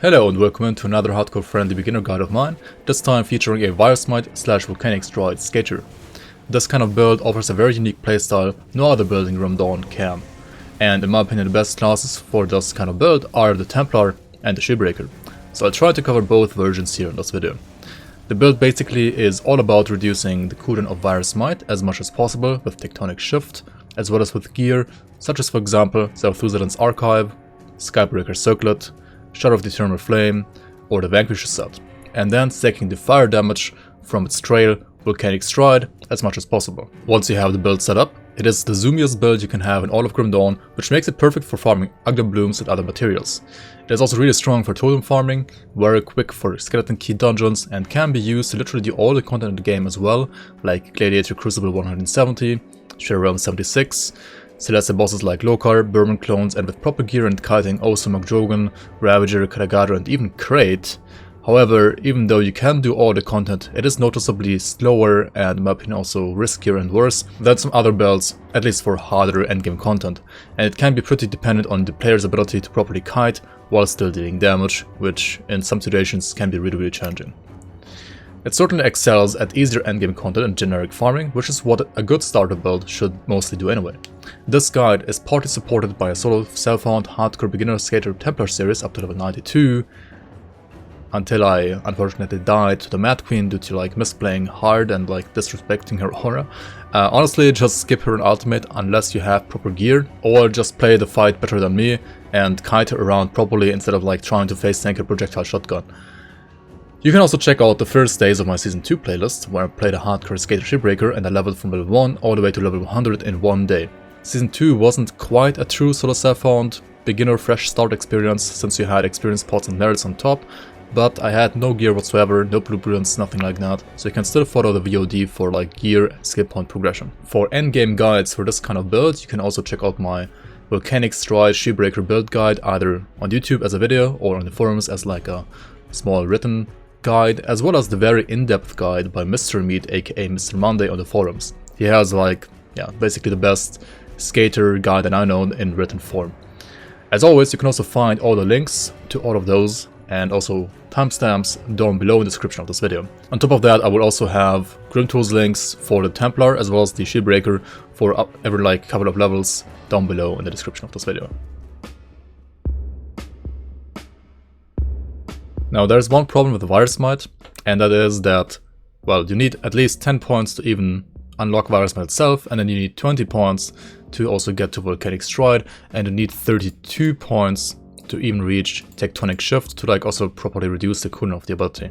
Hello and welcome to another hardcore friendly beginner guide of mine, this time featuring a VIRE'S MIGHT / Volcanic Droid Skater. This kind of build offers a very unique playstyle no other build in Grim Dawn can, and in my opinion the best classes for this kind of build are the Templar and the Shieldbreaker, so I'll try to cover both versions here in this video. The build basically is all about reducing the cooldown of VIRE'S MIGHT as much as possible with Tectonic Shift, as well as with gear, such as for example Zarthuzellan's Archive, Skybreaker Circlet, Shadow of the Eternal Flame, or the Vanquisher set, and then taking the fire damage from its trail, Volcanic Stride, as much as possible. Once you have the build set up, it is the zoomiest build you can have in all of Grim Dawn, which makes it perfect for farming Agda Blooms and other materials. It is also really strong for totem farming, very quick for skeleton key dungeons, and can be used to literally do all the content in the game as well, like Gladiator Crucible 170, Shadow Realm 76, Celestial bosses like Lokar, Burman clones, and with proper gear and kiting also Magjogan, Ravager, Kadagadra, and even Crate. However, even though you can do all the content, it is noticeably slower and in my opinion also riskier and worse than some other builds, at least for harder endgame content, and it can be pretty dependent on the player's ability to properly kite while still dealing damage, which in some situations can be really challenging. It certainly excels at easier endgame content and generic farming, which is what a good starter build should mostly do anyway. This guide is partly supported by a solo self-found hardcore beginner skater Templar series up to level 92, until I unfortunately died to the Mad Queen due to like misplaying hard and like disrespecting her aura. Honestly, just skip her in ultimate unless you have proper gear, or just play the fight better than me and kite her around properly instead of like trying to face tank a projectile shotgun. You can also check out the first days of my Season 2 playlist, where I played a hardcore skater Shieldbreaker and I leveled from level 1 all the way to level 100 in one day. Season 2 wasn't quite a true solo self-found beginner fresh start experience since you had experience pots and merits on top, but I had no gear whatsoever, no blueprints, nothing like that, so you can still follow the VOD for like gear and skill point progression. For endgame guides for this kind of build, you can also check out my Volcanic Stride Shieldbreaker build guide either on YouTube as a video or on the forums as like a small written guide, as well as the very in-depth guide by MrMeat aka MrMonday on the forums. He has like, yeah, basically the best skater guide that I know in written form. As always, you can also find all the links to all of those and also timestamps down below in the description of this video. On top of that, I will also have GRIMTOOLS links for the Templar as well as the Shieldbreaker for every like couple of levels down below in the description of this video. Now there's one problem with the VIRE'S MIGHT, and that is that, well, you need at least 10 points to even unlock VIRE'S MIGHT itself, and then you need 20 points to also get to Volcanic Stride, and you need 32 points to even reach Tectonic Shift to like also properly reduce the cooldown of the ability.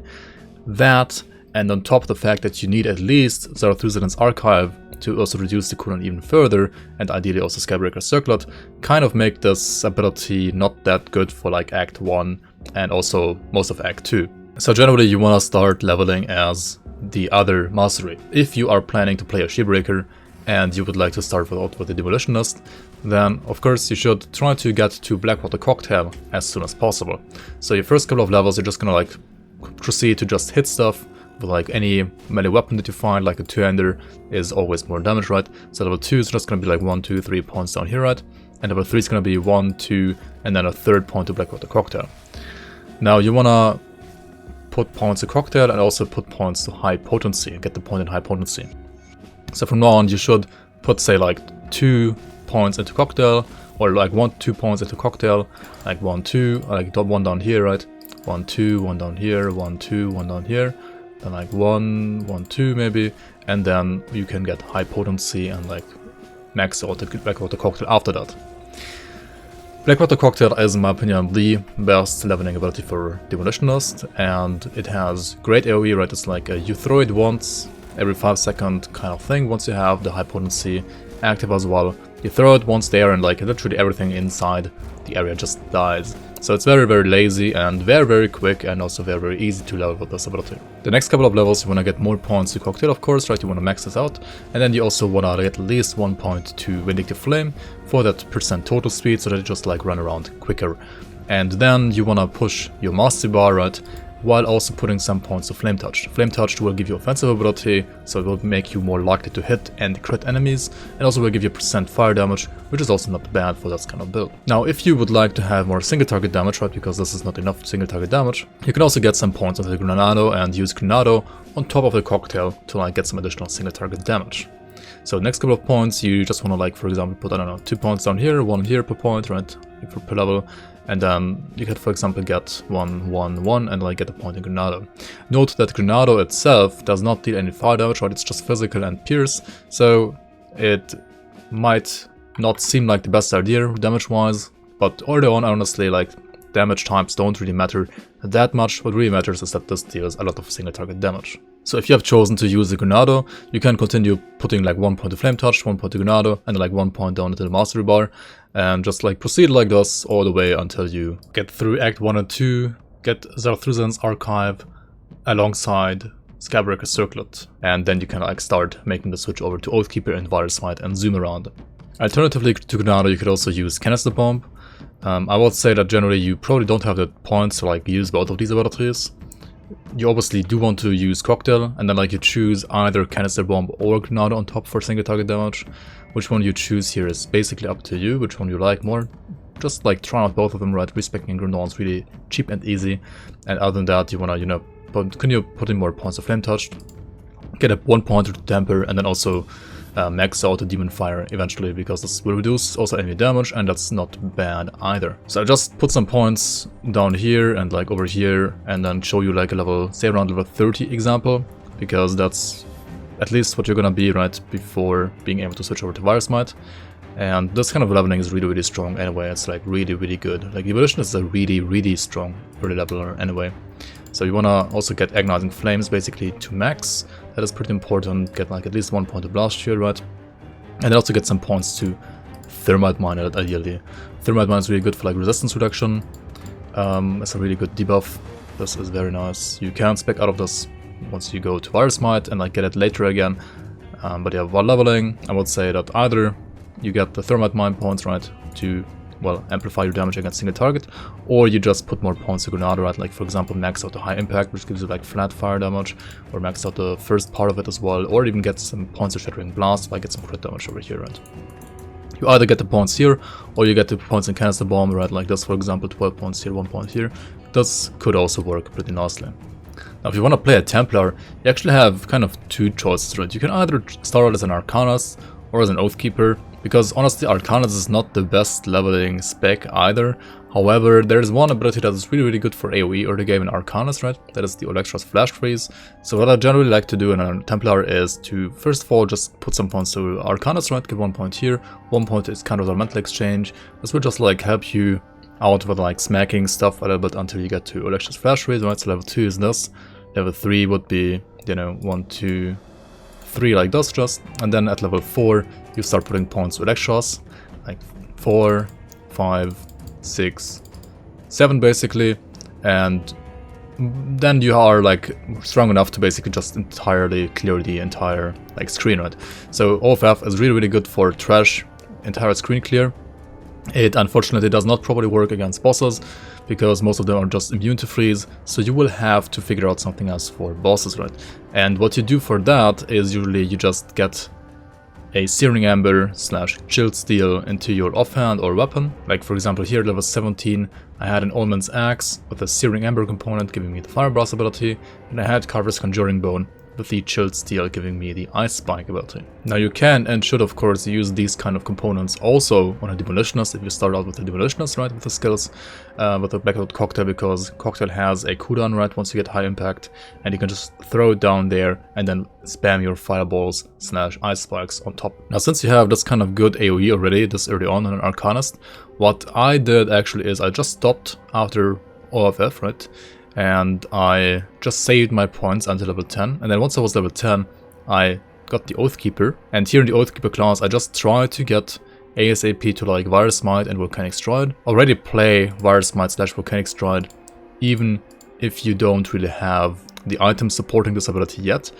That, and on top of the fact that you need at least Zarthuzellan's Archive to also reduce the cooldown even further, and ideally also Skybreaker Circlet, kind of make this ability not that good for like Act 1 and also most of Act 2. So generally you want to start leveling as the other mastery. If you are planning to play a Shieldbreaker and you would like to start with the Demolitionist, then of course you should try to get to Blackwater Cocktail as soon as possible. So your first couple of levels you're just gonna like proceed to just hit stuff with like any melee weapon that you find, like a two-hander is always more damage, right? So level 2 is just gonna be like 1, 2, 3 points down here, right? And level 3 is gonna be 1, 2, and then a third point to Blackwater Cocktail. Now you wanna put points to Cocktail and also put points to High Potency, get the point in High Potency. So from now on you should put say like 2 points into Cocktail, or like 1, 2 points into Cocktail, like 1, 2, like 1 down here, right? 1, 2, 1 down here, 1, 2, 1 down here, then like 1, 1, 2 maybe, and then you can get High Potency and like max out the Blackwater Cocktail after that. Blackwater Cocktail is in my opinion the best leveling ability for Demolitionist, and it has great AoE, right? It's like you throw it once every 5 seconds kind of thing once you have the High Potency active as well. You throw it once there and like literally everything inside the area just dies. So it's very lazy and very quick, and also very easy to level with this ability. The next couple of levels you want to get more points to Cocktail, of course, right? You want to max this out, and then you also want to get at least 1 point to Vindictive Flame for that percent total speed, so that you just like run around quicker. And then you want to push your Mastery Bar, right? while also putting some points to Flame Touch. Flame Touch will give you offensive ability, so it will make you more likely to hit and crit enemies, and also will give you % fire damage, which is also not bad for that kind of build. Now, if you would like to have more single target damage, right, because this is not enough single target damage, you can also get some points of the Granado and use Granado on top of the cocktail to like get some additional single target damage. So next couple of points, you just want to like, for example, put, I don't know, 2 points down here, 1 here per point, right, per level. And then you could, for example, get 1, 1, 1, and like get a point in Granado. Note that Granado itself does not deal any fire damage, right? It's just physical and pierce, so it might not seem like the best idea damage-wise, but early on, honestly, like damage types don't really matter that much. What really matters is that this deals a lot of single target damage. So if you have chosen to use the Granado, you can continue putting like 1 point to Flame Touch, 1 point to Granado, and like 1 point down into the mastery bar, and just like proceed like this all the way until you get through Act 1 and 2, get Zarthuzellan's Archive alongside Skybreaker Circlet, and then you can like start making the switch over to Oathkeeper and VIRE'S MIGHT and zoom around. Alternatively to Granado, you could also use Canister Bomb. I would say that generally you probably don't have the points to like use both of these abilities. You obviously do want to use Cocktail, and then like you choose either Canister Bomb or Granado on top for single target damage. Which one you choose here is basically up to you, which one you like more. Just like try out both of them, right? Respecting Granado is really cheap and easy. And other than that, you wanna, you know, continue putting more points of Flame Touch, get a 1 point to Temper, and then also max out the Demon Fire eventually, because this will reduce also enemy damage, and that's not bad either. So I just put some points down here and like over here, and then show you like a level, say around level 30 example, because that's at least what you're gonna be right before being able to switch over to VIRE'S MIGHT. And this kind of leveling is really, really strong anyway. It's like really, really good. Like Demolitionist is a really, really strong early leveler anyway. So you wanna also get Agonizing Flames basically to max. That is pretty important. Get like at least 1 point to Blast Shield, right? And then also get some points to Thermite Mine ideally. Thermite Mine is really good for like resistance reduction. It's a really good debuff. This is very nice. You can spec out of this once you go to VIRE'S MIGHT and like get it later again. But yeah, while leveling, I would say that either you get the Thermite Mine points, right, to, well, amplify your damage against single target, or you just put more points to Granado, right, like for example max out the High Impact, which gives you like flat fire damage, or max out the first part of it as well, or even get some points to Shattering Blast if I get some crit damage over here, right. You either get the points here, or you get the points in Canister Bomb, right, like this for example, 12 points here, 1 point here. This could also work pretty nicely. Now if you want to play a Templar, you actually have kind of 2 choices, right. You can either start out as an Arcanist or as an Oathkeeper, because honestly Arcanist is not the best leveling spec either. However, there is one ability that is really, really good for AoE early game in Arcanist, right? That is the Electra's Flash Freeze. So what I generally like to do in a Templar is to first of all just put some points to Arcanist, right? Give 1 point here, 1 point is kind of a mental exchange. This will just like help you out with like smacking stuff a little bit until you get to Electra's Flash Freeze, right? So level 2 is this. Level 3 would be, you know, 1, 2, 3 like this just, and then at level 4 you start putting points to Electros, like 4, 5, 6, 7 basically, and then you are like strong enough to basically just entirely clear the entire like screen, right? So OFF is really, really good for trash entire screen clear. It unfortunately does not properly work against bosses, because most of them are just immune to freeze, so you will have to figure out something else for bosses, right? And what you do for that is usually you just get a Searing Ember / Chilled Steel into your offhand or weapon. Like for example here, level 17, I had an Oldman's Axe with a Searing Ember component giving me the Fire Blast ability, and I had Carver's Conjuring Bone with the Chilled Steel giving me the Ice Spike ability. Now you can and should of course use these kind of components also on a Demolitionist if you start out with a Demolitionist, right, with the skills, with the Blackout Cocktail, because Cocktail has a cooldown, right, once you get High Impact, and you can just throw it down there and then spam your Fireballs / Ice Spikes on top. Now since you have this kind of good AoE already this early on an Arcanist, what I did actually is I just stopped after OFF, right, and I just saved my points until level 10, and then once I was level 10, I got the Oathkeeper, and here in the Oathkeeper class, I just tried to get ASAP to like VIRE'S MIGHT and Volcanic Stride. Already play VIRE'S MIGHT / Volcanic Stride, even if you don't really have the items supporting this ability yet.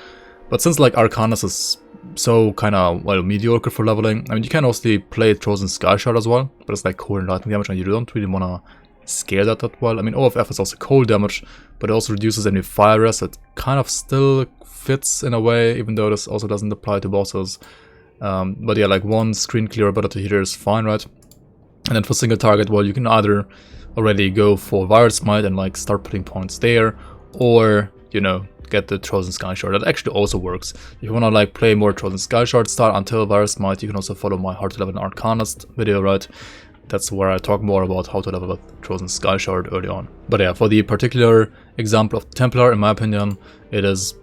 But since like Arcanist is so kinda, well, mediocre for leveling, I mean you can also play Chosen Sky Shard as well, but it's like core and lightning damage and you don't really wanna scale that well. I mean, OFF is also cold damage, but it also reduces any fire rest, so it kind of still fits in a way, even though this also doesn't apply to bosses. But yeah, like 1 screen clear ability here is fine, right? And then for single target, well, you can either already go for VIRE'S MIGHT and like start putting points there, or, you know, get the Trojan Sky Shard. That actually also works. If you want to like play more Trojan Sky Shard style until VIRE'S MIGHT, you can also follow my How to Level an Arcanist video, right? That's where I talk more about how to level up Trojan Sky Shard early on. But yeah, for the particular example of Templar, in my opinion, it is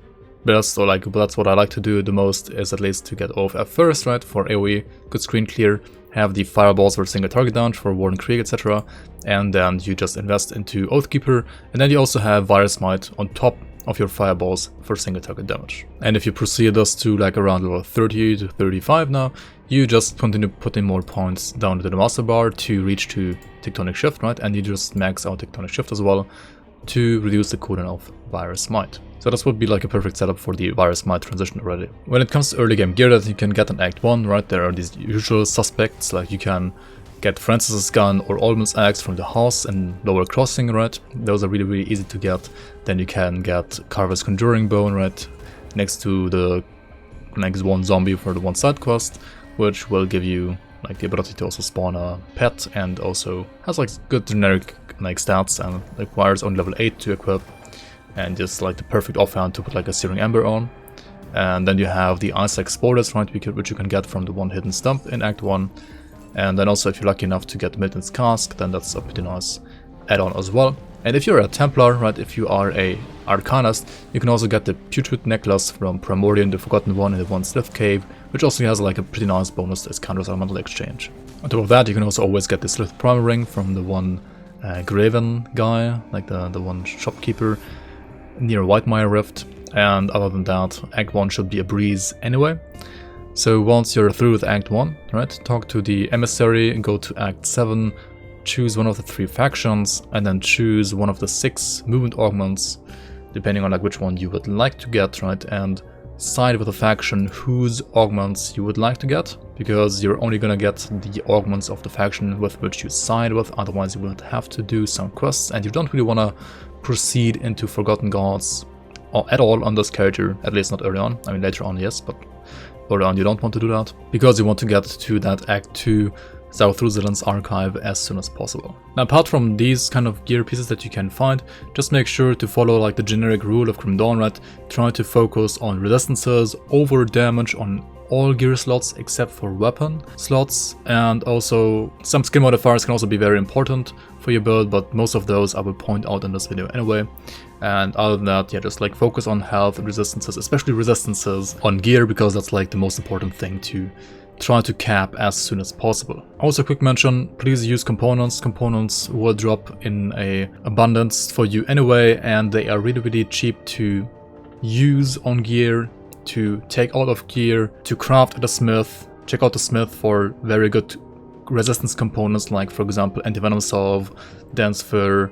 best, or like that's what I like to do the most, is at least to get OFF first, right? For AoE, good screen clear, have the fireballs for single target damage for Warden Krieg, etc. And then you just invest into Oathkeeper, and then you also have VIRE'S MIGHT on top of your fireballs for single target damage. And if you proceed this to like around level 30 to 35 now, you just continue putting more points down to the master bar to reach to Tectonic Shift, right? And you just max out Tectonic Shift as well to reduce the cooldown of VIRE'S MIGHT. So this would be like a perfect setup for the VIRE'S MIGHT transition already. When it comes to early game gear that you can get in Act 1, right, there are these usual suspects, like you can get Francis's gun or Almond's axe from the house in Lower Crossing, right? Those are really easy to get. Then you can get Carver's Conjuring Bone, right, next to the next one zombie for the one side quest, which will give you like the ability to also spawn a pet, and also has like good generic like stats and requires only level 8 to equip, and just like the perfect offhand to put like a Searing Ember on. And then you have the Ice Exporters, right, which you can get from the one hidden stump in Act 1. And then also if you're lucky enough to get Milton's Cask, then that's a pretty nice add-on as well. And if you're a Templar, right, if you are a Arcanist, you can also get the Putrid Necklace from Primordian, the Forgotten One in the One Slith Cave, which also has like a pretty nice bonus as counters elemental exchange. On top of that, you can also always get the Slith Primal Ring from the one Graven guy, like the one shopkeeper near Whitemire Rift. And other than that, Act 1 should be a breeze anyway. So once you're through with Act 1, right, talk to the emissary and go to Act 7, choose one of the 3 factions, and then choose one of the 6 movement augments, depending on like which one you would like to get, right, and side with a faction whose augments you would like to get, because you're only gonna get the augments of the faction with which you side with, otherwise you would have to do some quests, and you don't really want to proceed into Forgotten Gods or at all on this character, at least not early on. I mean later on yes, but early on you don't want to do that, because you want to get to that Act 2 Zarthuzellan's archive as soon as possible. Now apart from these kind of gear pieces that you can find, just make sure to follow like the generic rule of Grim Dawn, right? Try to focus on resistances over damage on all gear slots except for weapon slots, and also some skill modifiers can also be very important for your build, but most of those I will point out in this video anyway. And other than that, yeah, just like focus on health and resistances, especially resistances on gear, because that's like the most important thing to try to cap as soon as possible. Also, quick mention, please use components. Components will drop in a abundance for you anyway, and they are really cheap to use on gear, to take out of gear, to craft at a smith. Check out the smith for very good resistance components, like for example anti-venom salve, dense fur,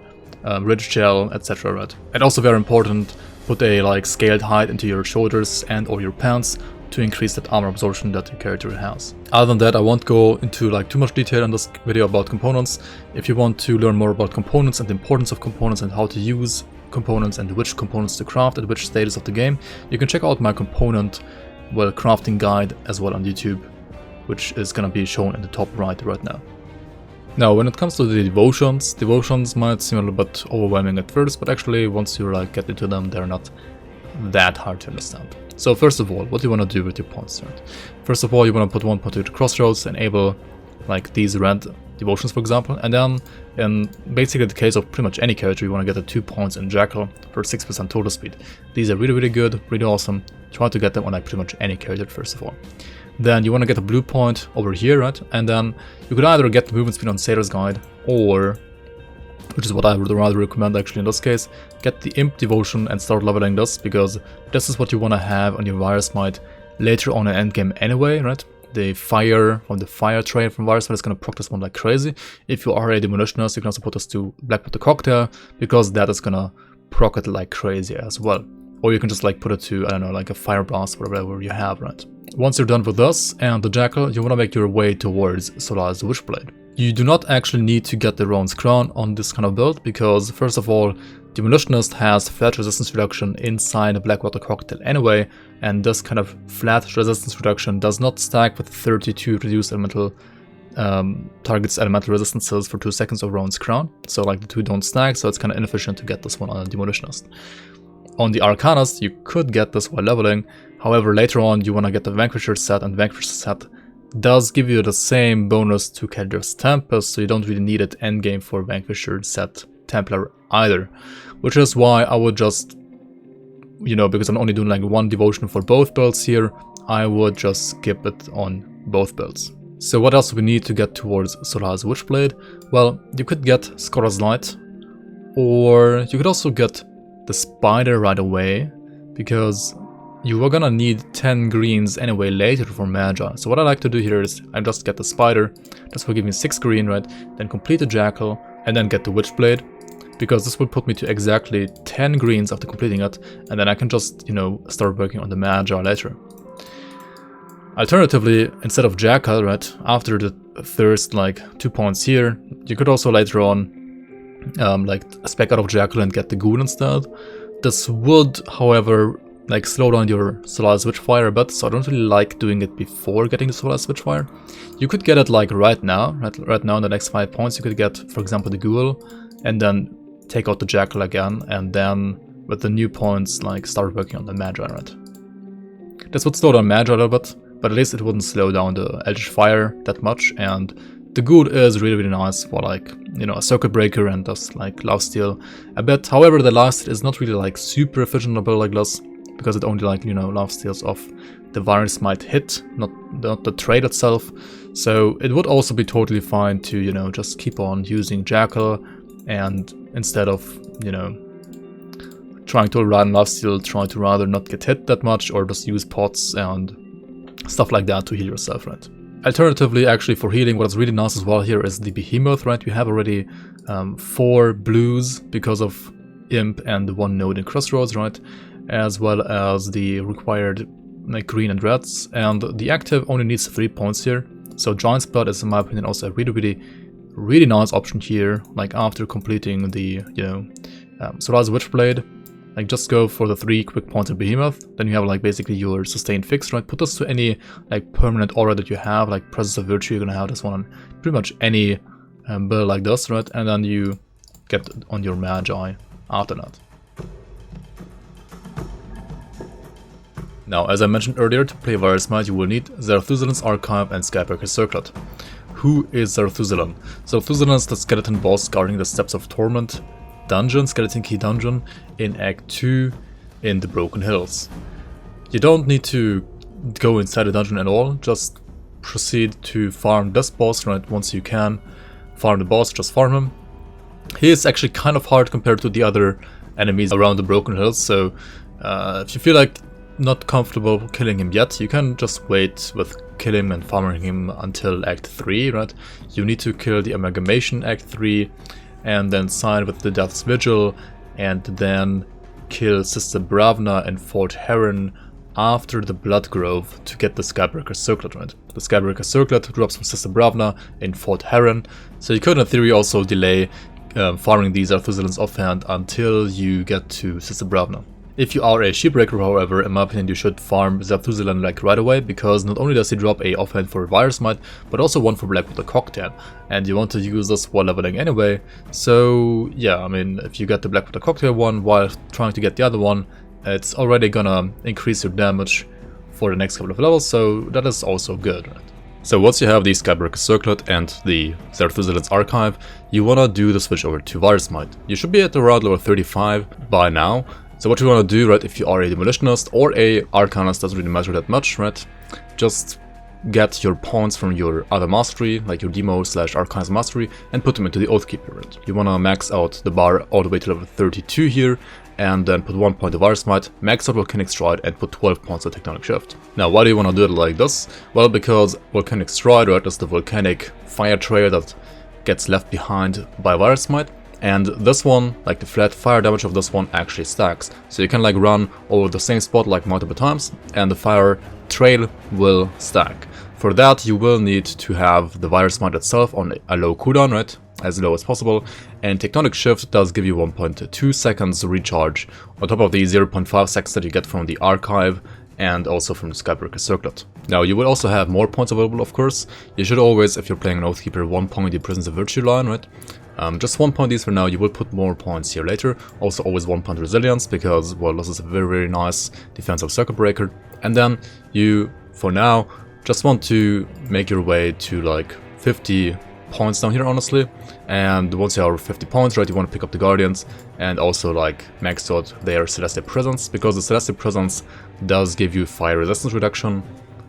ridge gel, etc. right? And also very important, put a like scaled height into your shoulders and or your pants to increase that armor absorption that your character has. Other than that, I won't go into like too much detail in this video about components. If you want to learn more about components and the importance of components and how to use components and which components to craft at which stages of the game, you can check out my component crafting guide as well on YouTube, which is gonna be shown in the top right now. Now, when it comes to the devotions might seem a little bit overwhelming at first, but actually once you like get into them, they're not that hard to understand. So first of all, what do you want to do with your points, right? First of all, you want to put 1 point to the crossroads, enable like these red devotions for example, and then in basically the case of pretty much any character, you want to get the 2 points in Jackal for 6% total speed. These are really good, really awesome. Try to get them on like pretty much any character first of all. Then you want to get a blue point over here, right? And then you could either get the movement speed on Sailor's Guide, or, which is what I would rather recommend actually in this case, get the Imp Devotion and start leveling this, because this is what you want to have on your VIRE'S MIGHT later on in endgame anyway, right? The fire from the fire train from VIRE'S MIGHT is going to proc this one like crazy. If you are a demolitionist, you can also put this to Black Put the Cocktail, because that is going to proc it like crazy as well. Or you can just like put it to, I don't know, like a Fire Blast, whatever you have, right? Once you're done with this and the Jackal, you want to make your way towards Solar's Witchblade. You do not actually need to get the Round's Crown on this kind of build, because first of all, Demolitionist has flat resistance reduction inside a Blackwater Cocktail anyway, and this kind of flat resistance reduction does not stack with 32 reduced elemental targets elemental resistances for 2 seconds of Round's Crown. So like the two don't stack, so it's kind of inefficient to get this one on a Demolitionist. On the Arcanist, you could get this while leveling. However, later on you want to get the Vanquisher set, and Vanquisher set does give you the same bonus to Calder's Tempest, so you don't really need it endgame for Vanquisher set Templar either. Which is why I would just, you know, because I'm only doing like one devotion for both builds here, I would just skip it on both builds. So what else do we need to get towards Solar's Witchblade? Well, you could get Scholar's Light, or you could also get the Spider right away, because you are gonna need 10 greens anyway later for Magi. So what I like to do here is I just get the Spider, this will give me 6 green, right? Then complete the Jackal, and then get the Witchblade, because this will put me to exactly 10 greens after completing it, and then I can just, you know, start working on the Magi later. Alternatively, instead of Jackal, right, after the first like 2 points here, you could also later on like spec out of Jackal and get the Ghoul instead. This would, however, like slow down your Solar's Witchfire a bit, so I don't really like doing it before getting the Solar's Witchfire. You could get it like right now, right now in the next 5 points you could get, for example, the Ghoul, and then take out the Jackal again, and then with the new points like start working on the Magi, right? This would slow down Magi a little bit, but at least it wouldn't slow down the Eldritch Fire that much, and the Ghoul is really nice for like, you know, a Circuit Breaker and does like lifesteal a bit. However, the lifesteal is not really like super efficient on a build like this, because it only like, you know, lifesteals off the VIRE'S MIGHT hit, not the trade itself. So it would also be totally fine to, you know, just keep on using Jackal, and instead of, you know, trying to run lifesteal, try to rather not get hit that much, or just use pots and stuff like that to heal yourself, right? Alternatively, actually for healing, what is really nice as well here is the Behemoth, right? You have already 4 blues because of Imp and the 1 node in Crossroads, right? As well as the required like green and reds, and the active only needs 3 points here. So Giant's Blood is, in my opinion, also a really nice option here, like after completing the, you know, Solar's Witchblade. Like just go for the 3 quick points of Behemoth, then you have like basically your sustained fix, right? Put this to any like permanent aura that you have, like Presence of Virtue, you're gonna have this one on pretty much any build like this, right? And then you get on your Magi after that. Now, as I mentioned earlier, to play VIRE'S MIGHT you will need Zarthuzellan's Archive and Skybreaker's Circlet. Who is Zarthuzzellan? Zarthuzzellan is the skeleton boss guarding the Steps of Torment dungeon, skeleton key dungeon, in Act 2 in the Broken Hills. You don't need to go inside the dungeon at all, just proceed to farm this boss, right? Once you can farm the boss, just farm him. He is actually kind of hard compared to the other enemies around the Broken Hills, so if you feel like not comfortable killing him yet, you can just wait with killing him and farming him until Act 3, right? You need to kill the Amalgamation Act 3, and then sign with the Death's Vigil, and then kill Sister Bravna in Fort Heron after the Blood Grove to get the Skybreaker Circlet, right? The Skybreaker Circlet drops from Sister Bravna in Fort Heron, so you could in theory also delay farming these Zarthuzellans offhand until you get to Sister Bravna. If you are a Shieldbreaker, however, in my opinion, you should farm Zarthuzellan like right away, because not only does he drop a offhand for VIRE'S MIGHT, but also one for Blackwater Cocktail, and you want to use this while leveling anyway. So yeah, I mean, if you get the Blackwater Cocktail one while trying to get the other one, it's already gonna increase your damage for the next couple of levels, so that is also good, right? So once you have the Skybreaker Circlet and the Zarthuzellan's Archive, you wanna do the switch over to VIRE'S MIGHT. You should be at around level 35 by now. So what you want to do, right, if you are a Demolitionist or a Arcanist, doesn't really matter that much, right? Just get your points from your other mastery, like your Demo / Arcanist mastery, and put them into the Oathkeeper, right? You want to max out the bar all the way to level 32 here, and then put 1 point of VIRE'S MIGHT, max out Volcanic Stride, and put 12 points of Tectonic Shift. Now, why do you want to do it like this? Well, because Volcanic Stride, right, is the volcanic fire trail that gets left behind by VIRE'S MIGHT. And this one, like the flat fire damage of this one, actually stacks. So you can like run over the same spot like multiple times, and the fire trail will stack. For that, you will need to have the VIRE'S MIGHT itself on a low cooldown, right? As low as possible. And Tectonic Shift does give you 1.2 seconds recharge, on top of the 0.5 seconds that you get from the Archive and also from the Skybreaker Circlet. Now, you will also have more points available, of course. You should always, if you're playing an Oathkeeper, 1 point the Prisons of Virtue line, right? Just 1 point these for now. You will put more points here later. Also, always 1 point Resilience, because, well, this is a very, very nice defensive circuit breaker. And then you, for now, just want to make your way to like 50 points down here, honestly. And once you are 50 points, right, you want to pick up the Guardians and also like max out their Celestial Presence, because the Celestial Presence does give you fire resistance reduction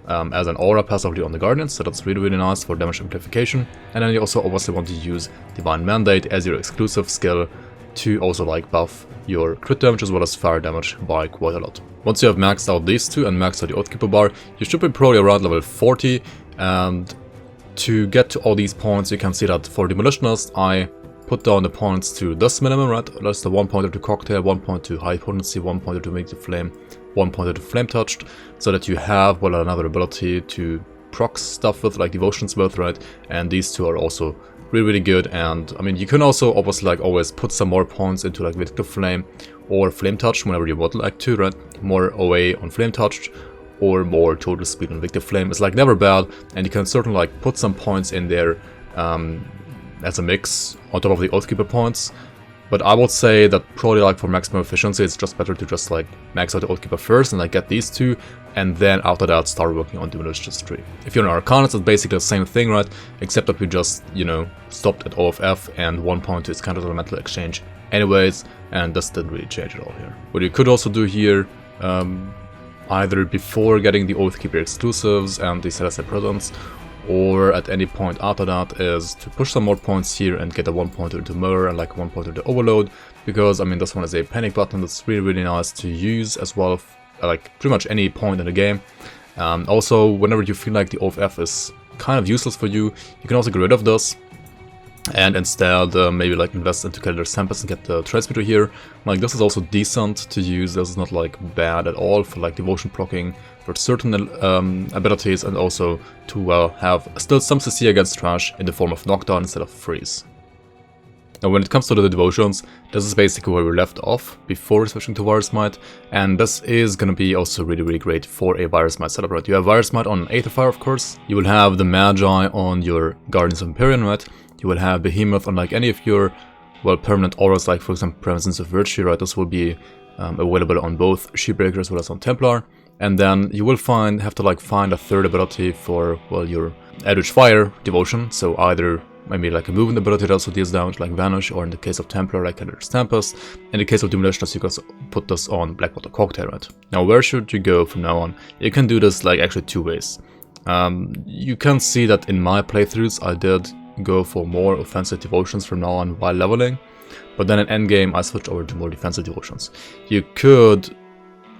as an aura passively on the Guardians, so that's really, really nice for damage amplification. And then you also obviously want to use Divine Mandate as your exclusive skill to also like buff your crit damage as well as fire damage by quite a lot. Once you have maxed out these two and maxed out the Oathkeeper bar, you should be probably around level 40, and to get to all these points, you can see that for Demolitionist, I put down the points to this minimum, right? That's the 1 pointer to Cocktail, 1 point to High Potency, 1 pointer to Make the Flame, 1 pointer to Flame Touched, so that you have, well, another ability to proc stuff with, like Devotion's with, right? And these two are also really, really good. And I mean, you can also obviously like always put some more points into like Vindictive Flame or Flame Touch whenever you would like to, right? More OA on Flame Touched or more total speed on Vindictive Flame. It's like never bad, and you can certainly like put some points in there as a mix on top of the Oathkeeper points. But I would say that probably like for maximum efficiency, it's just better to just like max out the Oathkeeper first and like get these two, and then after that start working on Demolitionist 3. If you're an Arcanist, it's basically the same thing, right? Except that we just, you know, stopped at OFF and 1 point to its counter elemental exchange anyways, and this didn't really change at all here. What you could also do here, either before getting the Oathkeeper exclusives and the Celestial Presence, or at any point after that, is to push some more points here and get a 1 pointer into Mirror and like 1 pointer to Overload, because I mean this one is a panic button that's really, really nice to use as well, like pretty much any point in the game. Also, whenever you feel like the OFF is kind of useless for you, you can also get rid of this and instead maybe like invest into Calendar Tempest and get the Transmitter here. Like this is also decent to use. This is not like bad at all for like devotion proccing for certain abilities, and also to have still some CC against trash in the form of knockdown instead of freeze. Now when it comes to the devotions, this is basically where we left off before switching to VIRE'S MIGHT, and this is gonna be also really, really great for a VIRE'S MIGHT setup, right? You have VIRE'S MIGHT on Aetherfire, of course. You will have the Magi on your Guardians of Empyrean, right? You will have Behemoth on like any of your, well, permanent auras, like for example Presence of Virtue, right? This will be available on both Shieldbreaker as well as on Templar. And then you will have to like find a third ability for, well, your Eldritch Fire devotion. So either maybe like a movement ability that also deals damage like Vanish, or in the case of Templar like Calendar Tempest. In the case of Demolitionist, you can put this on Blackwater Cocktail, right? Now where should you go from now on? You can do this like actually two ways. You can see that in my playthroughs I did go for more offensive devotions from now on while leveling, but then in endgame I switched over to more defensive devotions. You could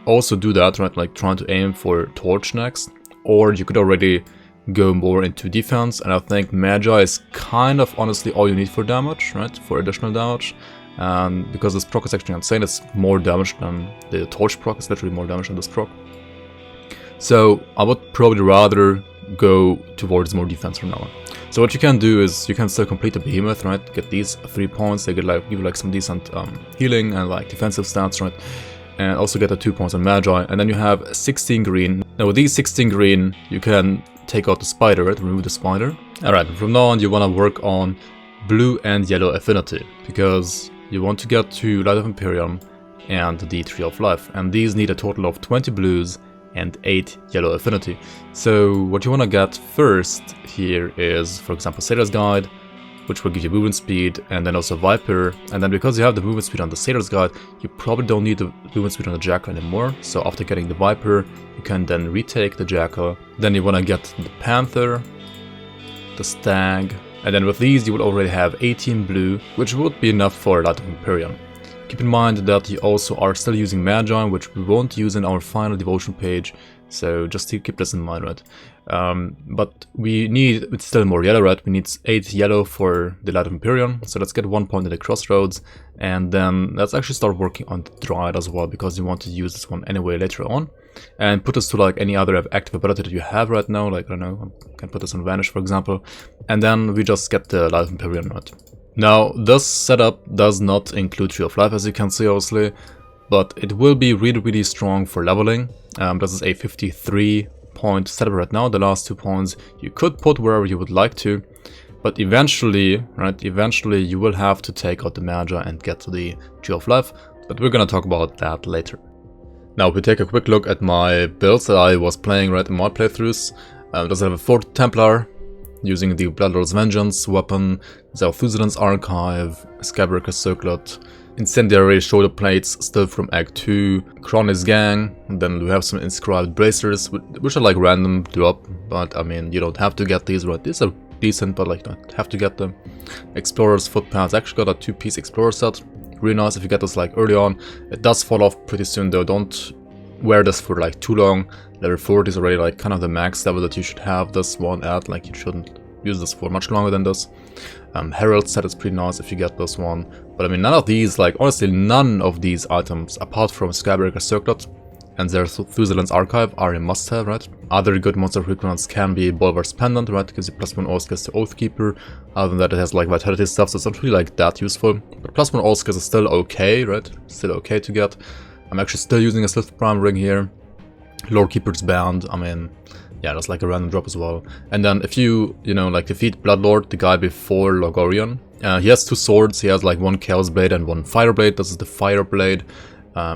also do that, right, like trying to aim for Torch next, or you could already go more into defense, and I think Magi is kind of honestly all you need for damage, right, for additional damage, because this proc is actually insane. It's more damage than the Torch proc, it's literally more damage than this proc. So I would probably rather go towards more defense from now on. So what you can do is you can still complete the Behemoth, right, get these 3 points, they give you like some decent healing and like defensive stats, right, and also get the 2 points on Magi, and then you have 16 green. Now with these 16 green, you can take out the spider, right, remove the spider. Alright, from now on you want to work on blue and yellow affinity, because you want to get to Light of Imperium and the Tree of Life, and these need a total of 20 blues and 8 yellow affinity. So what you want to get first here is, for example, Sailor's Guide, which will give you movement speed, and then also Viper. And then because you have the movement speed on the Sailor's Guide, you probably don't need the movement speed on the Jackal anymore. So after getting the Viper, you can then retake the Jackal. Then you want to get the Panther, the Stag, and then with these you will already have 18 blue, which would be enough for Light of Imperium. Keep in mind that you also are still using Magi, which we won't use in our final devotion page, So just to keep this in mind, right? But we need, it's still more yellow, right? We need 8 yellow for the Light of Empyrean. So let's get 1 point in the crossroads, and then let's actually start working on the Dryad as well, because you want to use this one anyway later on. And put this to like any other active ability that you have right now, like, I don't know, I can put this on Vanish, for example. And then we just get the Light of Empyrean, right? Now, this setup does not include Tree of Life, as you can see, obviously, but it will be really, really strong for leveling. This is a 53 point setup right now. The last 2 points you could put wherever you would like to, but eventually, right, eventually you will have to take out the Magi and get to the Tree of Life, but we're gonna talk about that later. Now, if we take a quick look at my builds that I was playing right in my playthroughs, does have a 4th Templar, using the Bloodlord's Vengeance weapon, Zarthuzellan's Archive, Skybreaker Circlet, Incendiary Shoulder Plates, still from Act 2, Chronix Gang, and then we have some Inscribed Bracers, which are like random drop, but I mean, you don't have to get these, right? These are decent, but like, don't have to get them. Explorer's Footpaths, I actually got a 2-piece Explorer set. Really nice if you get this like early on. It does fall off pretty soon though, don't wear this for like too long. Level 40 is already like kind of the max level that you should have this one at, like you shouldn't use this for much longer than this. Herald set is pretty nice if you get this one, but I mean none of these, like honestly none of these items apart from Skybreaker Circlet and Zarthuzellan's Archive are a must-have, right? Other good monster recruits can be Bolvar's Pendant, right? It gives you +1 all skills to Oathkeeper. Other than that, it has like Vitality stuff, so it's not really like that useful. But +1 all skills is still okay, right? Still okay to get. I'm actually still using a Swift Prime ring here. Lord Keeper's Band, I mean, yeah, that's like a random drop as well. And then if you know, like defeat Bloodlord, the guy before Logorion, he has 2 swords. He has like 1 Chaos Blade and 1 Fire Blade. This is the Fire Blade.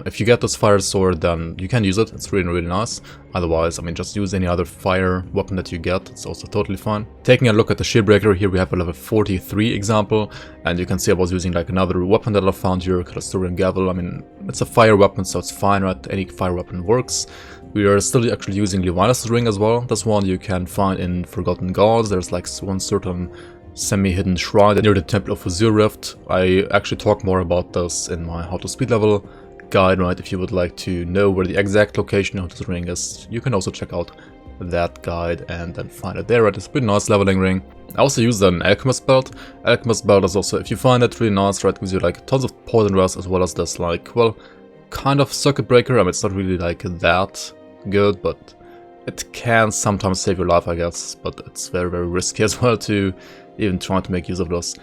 If you get this fire sword, then you can use it. It's really, really nice. Otherwise, I mean, just use any other fire weapon that you get. It's also totally fine. Taking a look at the Shieldbreaker, here we have a level 43 example. And you can see I was using like another weapon that I found here, Calastorian Gavel. I mean, it's a fire weapon, so it's fine, right? Any fire weapon works. We are still actually using Levinas' Ring as well. This one you can find in Forgotten Gods. There's like one certain semi-hidden shrine near the Temple of Azure Rift. I actually talk more about this in my How to Speed Level guide, right? If you would like to know where the exact location of this ring is, you can also check out that guide and then find it there, right? It's a pretty nice leveling ring. I also use an Alchemist belt. Alchemist belt is also, if you find it, really nice, right? Gives you like tons of poison rest as well as this like, well, kind of circuit breaker. I mean, it's not really like that good, but it can sometimes save your life, I guess, but it's very, very risky as well to even try to make use of this.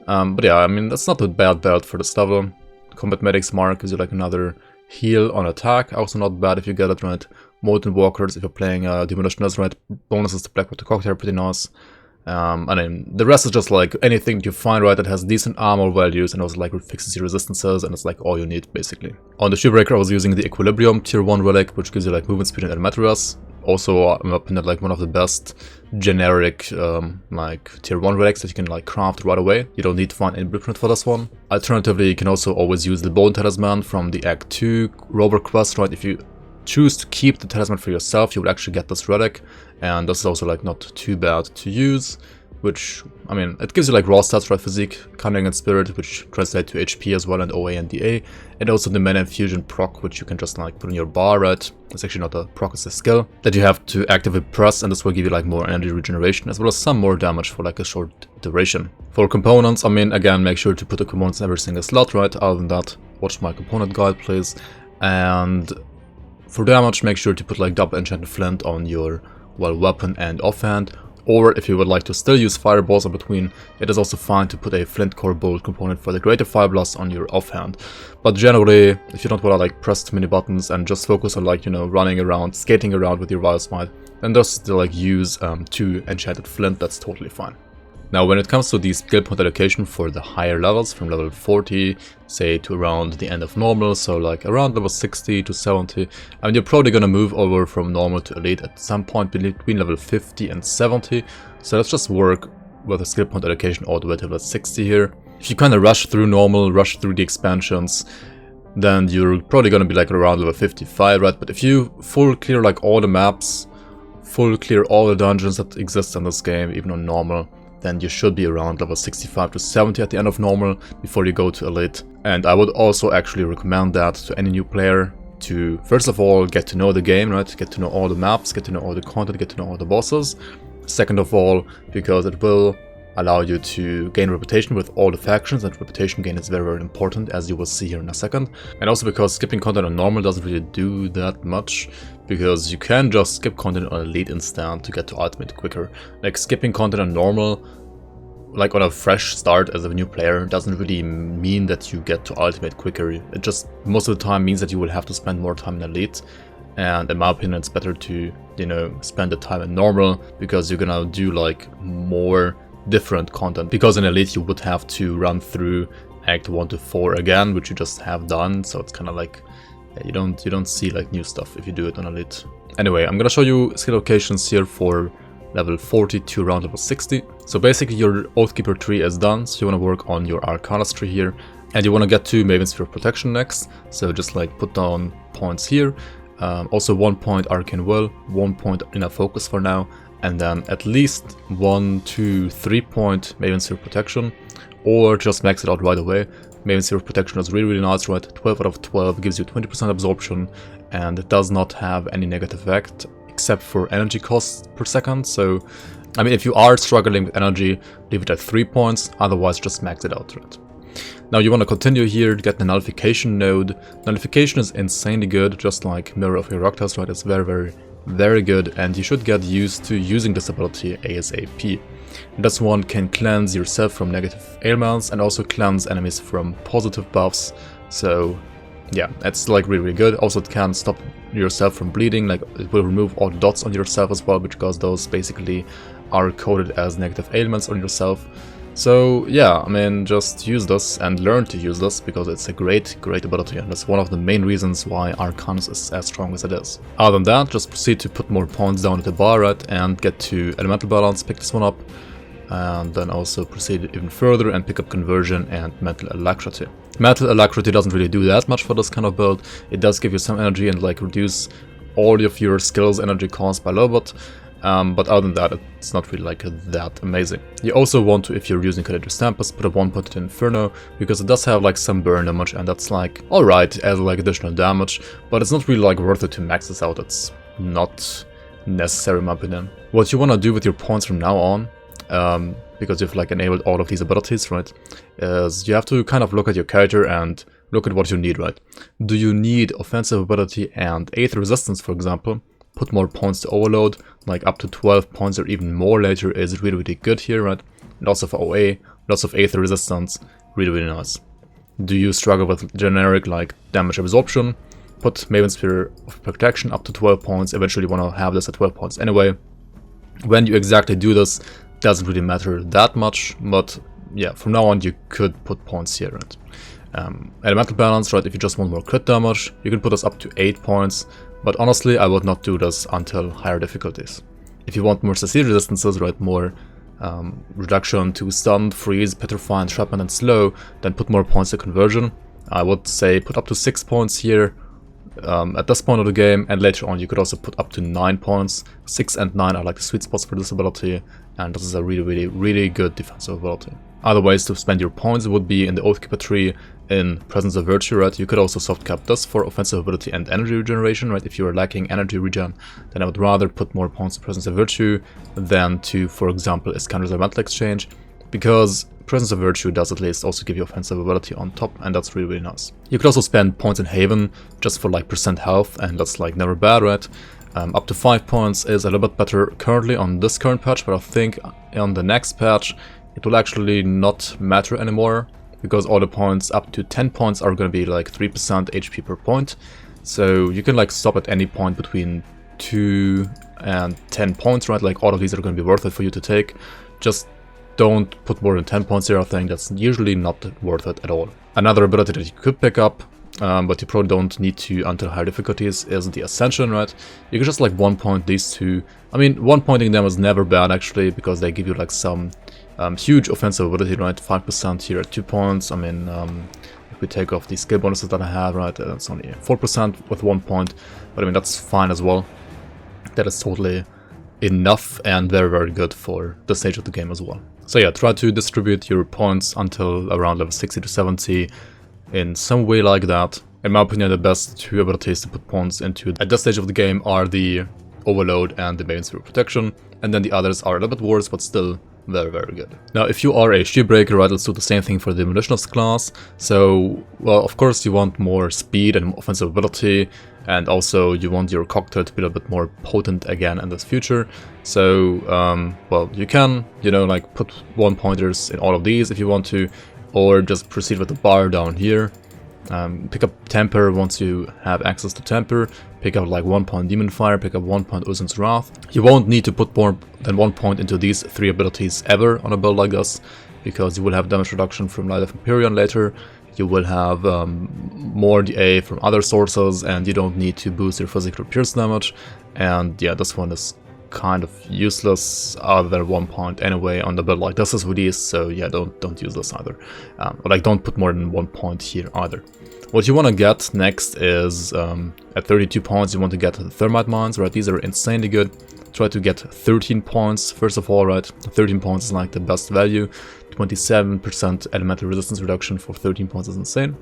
But yeah, I mean, that's not a bad belt for this level. Combat Medic's Mark gives you like another heal on attack, also not bad if you get it right. Molten Walkers, if you're playing Demolitionist, right? Bonuses to Blackwater Cocktail, pretty nice. And then the rest is just like anything you find, right, that has decent armor values and also like fixes your resistances, and it's like all you need basically. On the Shieldbreaker, I was using the Equilibrium Tier 1 relic, which gives you like movement speed and Elmaterias. Also, I'm up in like one of the best generic like Tier 1 relics that you can like craft right away. You don't need to find any blueprint for this one. Alternatively, you can also always use the Bone Talisman from the Act 2 Rover quest, right? If you choose to keep the talisman for yourself, you will actually get this relic, and this is also like not too bad to use, which, I mean, it gives you like raw stats, right? Physique, Cunning and Spirit, which translate to HP as well, and OA and DA, and also the Mana Infusion proc, which you can just like put on your bar, right? It's actually not a proc, it's a skill that you have to actively press, and this will give you like more energy regeneration as well as some more damage for like a short duration. For components, I mean, again, make sure to put the components in every single slot, right? Other than that, watch my component guide, please. And for damage, make sure to put like double enchanted flint on your, well, weapon and offhand. Or if you would like to still use fireballs in between, it is also fine to put a flint core bolt component for the greater fire blast on your offhand. But generally, if you don't want to like press too many buttons and just focus on like, you know, running around, skating around with your VIRE'S MIGHT, then just like use 2 enchanted flint, that's totally fine. Now, when it comes to the skill point allocation for the higher levels, from level 40, say, to around the end of normal, so like around level 60 to 70, I mean, you're probably gonna move over from normal to elite at some point between level 50 and 70, so let's just work with a skill point allocation all the way to level 60 here. If you kind of rush through normal, rush through the expansions, then you're probably gonna be like around level 55, right? But if you full clear like all the maps, full clear all the dungeons that exist in this game, even on normal, then you should be around level 65 to 70 at the end of normal before you go to elite. And I would also actually recommend that to any new player, to, first of all, get to know the game, right? Get to know all the maps, get to know all the content, get to know all the bosses. Second of all, because it will allow you to gain reputation with all the factions, and reputation gain is very, very important, as you will see here in a second. And also because skipping content on normal doesn't really do that much, because you can just skip content on elite instead to get to ultimate quicker. Like skipping content on normal, like on a fresh start as a new player, doesn't really mean that you get to ultimate quicker. It just most of the time means that you will have to spend more time in elite, and in my opinion it's better to, you know, spend the time in normal, because you're gonna do like more different content. Because in elite you would have to run through act 1 to 4 again, which you just have done, so it's kind of like, yeah, you don't see like new stuff if you do it on elite. Anyway, I'm gonna show you skill locations here for level 40 to around level 60. So basically your Oathkeeper tree is done, so you want to work on your Arcanist tree here, and you want to get to Maven Sphere Protection next, so just like put down points here. Also 1 point Arcane Will, 1 point Inner Focus for now, and then at least 1, 2, 3 point Maven Sphere Protection, or just max it out right away. Maven Sphere Protection is really, really nice, right? 12 out of 12 gives you 20% absorption, and it does not have any negative effect, except for energy costs per second. So, I mean, if you are struggling with energy, leave it at 3 points, otherwise just max it out, right? Now you want to continue here to get the Nullification node. Nullification is insanely good, just like Mirror of Heraktas, right? It's very, very, very good, and you should get used to using this ability ASAP. This one can cleanse yourself from negative ailments and also cleanse enemies from positive buffs. So yeah, it's like really, really good. Also, it can stop yourself from bleeding, like it will remove all the dots on yourself as well, because those basically are coded as negative ailments on yourself. So yeah, I mean, just use this and learn to use this, because it's a great, great ability, and that's one of the main reasons why Arcanist is as strong as it is. Other than that, just proceed to put more points down at the bar, right, and get to Elemental Balance, pick this one up, and then also proceed even further and pick up Conversion and Mental Alacrity. Mental Alacrity doesn't really do that much for this kind of build. It does give you some energy and like reduce all of your skills energy cost by a little bit, but other than that, it's not really like that amazing. You also want to, if you're using Cadaver's Tempest, put a 1 point to Inferno, because it does have like some burn damage, and that's like alright as like additional damage, but it's not really like worth it to max this out. It's not necessary in my opinion. What you want to do with your points from now on, because you've like enabled all of these abilities, right, is you have to kind of look at your character and look at what you need, right? Do you need offensive ability and 8th resistance, for example? Put more points to Overload, like up to 12 points or even more later is really, really good here, right? And also for OA, lots of 8th resistance, really, really nice. Do you struggle with generic like damage absorption? Put Maven Sphere of Protection up to 12 points, eventually you want to have this at 12 points anyway. When you exactly do this, doesn't really matter that much, but yeah, from now on you could put points here, right? Elemental Balance, right, if you just want more crit damage, you can put this up to 8 points, but honestly I would not do this until higher difficulties. If you want more CC resistances, right, more reduction to stun, freeze, petrify, entrapment and slow, then put more points to Conversion. I would say put up to 6 points here at this point of the game, and later on you could also put up to 9 points. 6 and 9 are like the sweet spots for this ability, and this is a really, really, really good defensive ability. Other ways to spend your points would be in the Oathkeeper tree in Presence of Virtue, right? You could also soft cap this for offensive ability and energy regeneration, right? If you are lacking energy regen, then I would rather put more points to Presence of Virtue than to, for example, Iskander's Elemental Exchange, because Presence of Virtue does at least also give you offensive ability on top, and that's really, really nice. You could also spend points in Haven just for like % health, and that's like never bad, right? Up to 5 points is a little bit better currently on this current patch, but I think on the next patch it will actually not matter anymore, because all the points up to 10 points are going to be like 3% HP per point. So you can like stop at any point between 2 and 10 points, right? Like all of these are going to be worth it for you to take. Just don't put more than 10 points here. I think that's usually not worth it at all. Another ability that you could pick up, but you probably don't need to until higher difficulties, is the Ascension, right? You can just like 1 point these two. I mean, 1 pointing them is never bad actually, because they give you like some huge offensive ability, right? 5% here at 2 points. I mean, if we take off the skill bonuses that I have, right, it's only 4% with 1 point, but I mean, that's fine as well. That is totally enough and very, very good for the stage of the game as well. So yeah, try to distribute your points until around level 60 to 70 in some way like that. In my opinion, the best two abilities to put points into at this stage of the game are the Overload and the Main Sphere Protection, and then the others are a little bit worse, but still very, very good. Now, if you are a Shieldbreaker, right, let's do the same thing for the Demolitionist class. So, well, of course you want more speed and offensive ability, and also you want your cocktail to be a little bit more potent again in this future. So, well, you can, you know, like put 1 pointers in all of these if you want to, or just proceed with the bar down here. Pick up Temper once you have access to Temper, pick up like 1 point Demon Fire, pick up 1 point Uzin's Wrath. You won't need to put more than 1 point into these 3 abilities ever on a build like this, because you will have damage reduction from Light of Empyrean later, you will have more DA from other sources, and you don't need to boost your physical pierce damage, and yeah, this one is kind of useless other than 1 point anyway on the build like this is released, so yeah, don't use this either. But like, don't put more than 1 point here either. What you want to get next is, at 32 points, you want to get the Thermite Mines, right? These are insanely good. Try to get 13 points, first of all, right? 13 points is like the best value. 27% elemental resistance reduction for 13 points is insane.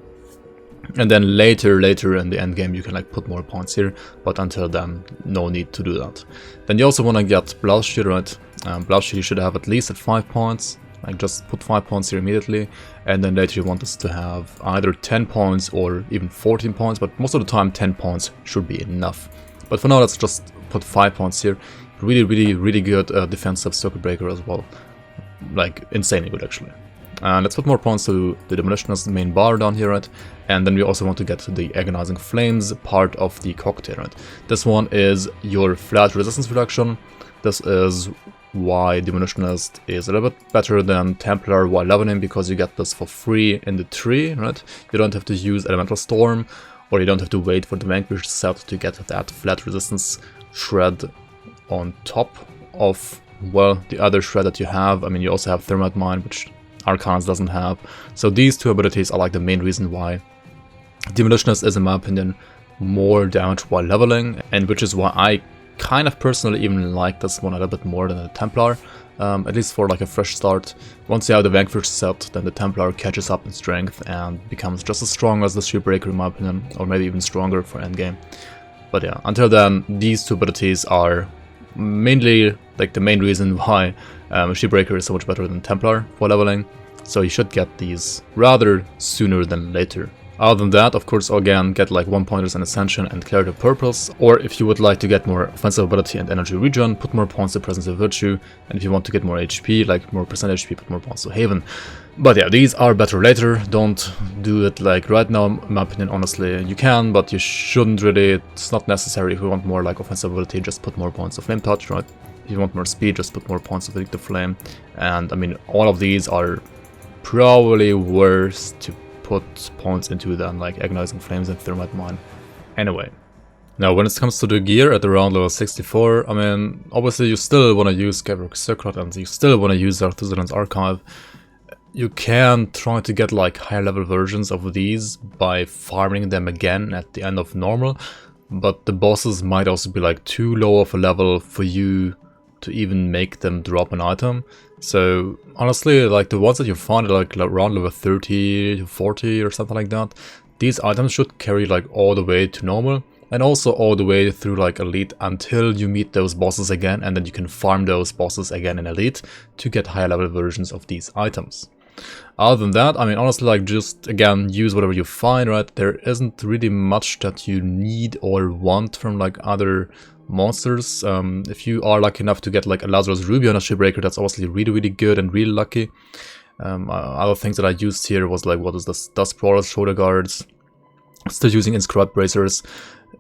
And then later in the end game, you can like put more points here, but until then, no need to do that. Then you also want to get Blast Shield, right? Blast Shield you should have at least at 5 points. Like, just put 5 points here immediately, and then later you want us to have either 10 points or even 14 points, but most of the time 10 points should be enough. But for now, let's just put 5 points here. Really good defensive circuit breaker as well. Like, insanely good actually. Let's put more points to the Demolitionist main bar down here, right? And then we also want to get the Agonizing Flames part of the cocktail, right? This one is your flat resistance reduction. This is why Demolitionist is a little bit better than Templar while leveling, because you get this for free in the tree, right? You don't have to use Elemental Storm, or you don't have to wait for the Vanquish set to get that flat resistance shred on top of, well, the other shred that you have. I mean, you also have Thermite Mine, which Arcanist doesn't have. So these two abilities are like the main reason why Demolitionist is, in my opinion, more damage while leveling, and which is why I kind of personally even like this one a little bit more than the Templar, at least for like a fresh start. Once you have the Vanquish set, then the Templar catches up in strength and becomes just as strong as the Shieldbreaker in my opinion, or maybe even stronger for endgame. But yeah, until then, these two abilities are mainly like the main reason why Shieldbreaker is so much better than Templar for leveling, so you should get these rather sooner than later. Other than that, of course, again, get like 1 pointers in Ascension and Clarity of Purpose, or if you would like to get more offensive ability and energy regen, put more points to Presence of Virtue, and if you want to get more HP, like more percent HP, put more points to Haven. But yeah, these are better later. Don't do it like right now, in my opinion. Honestly, you can, but you shouldn't really. It's not necessary. If you want more like offensive ability, just put more points of Flame Touch, right? If you want more speed, just put more points of Vindictive Flame. And I mean, all of these are probably worse to put points into than like Agonizing Flames and Thermite Mine anyway. Now, when it comes to the gear at around level 64, I mean, obviously you still want to use Gavor's Circlet and you still want to use Zarthuzellan's Archive. You can try to get like higher level versions of these by farming them again at the end of normal, but the bosses might also be like too low of a level for you to even make them drop an item. So honestly, like the ones that you find like around level 30 to 40 or something like that, these items should carry like all the way to normal and also all the way through like elite until you meet those bosses again, and then you can farm those bosses again in elite to get higher level versions of these items. Other than that, I mean, honestly, like, just again use whatever you find, right? There isn't really much that you need or want from like other monsters. If you are lucky enough to get like a Lazarus Ruby on a Shieldbreaker, that's obviously really good and really lucky. Other things that I used here was like, what is this? Dust Crawlers, Shoulder Guards. Still using Inscribed Bracers.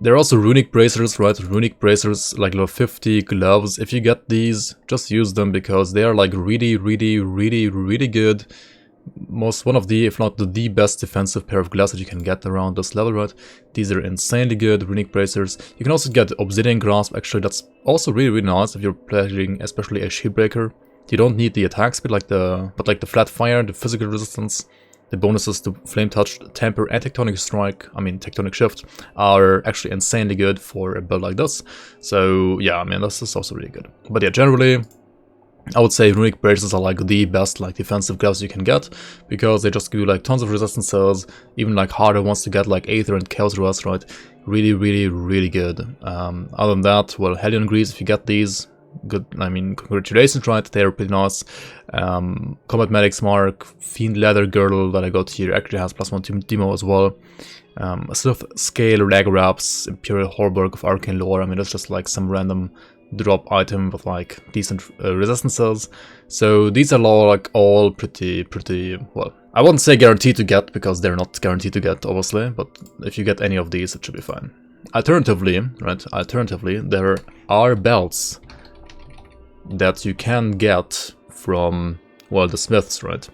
There are also Runic Bracers, right? Runic Bracers, like level 50 gloves. If you get these, just use them because they are like really good. One of the, if not the best defensive pair of gloves that you can get around this level, right? These are insanely good, Runic Bracers. You can also get Obsidian Grasp, actually, that's also really nice if you're playing especially a Shieldbreaker. You don't need the attack speed but like the flat fire, the physical resistance, the bonuses to Flame Touch, Temper, and Tectonic Strike, I mean Tectonic Shift, are actually insanely good for a build like this. So yeah, I mean, this is also really good. But yeah, generally, I would say runic braces are like the best like defensive gloves you can get, because they just give you like tons of resistance cells, even like harder ones to get like Aether and Chaos Rust, right? Really good. Other than that, well, Hellion Grease, if you get these, good, I mean, congratulations, right? They're pretty nice. Combat Medic's Mark, Fiend Leather Girdle that I got here actually has +1 to demo as well. Sleuth Scale, Lag Wraps, Imperial Horberg of Arcane Lore. I mean, that's just like some random drop item with like decent resistance cells. So these are all pretty well, I wouldn't say guaranteed to get, because they're not guaranteed to get, obviously, but if you get any of these, it should be fine. Alternatively, there are belts that you can get from, well, the smiths, right?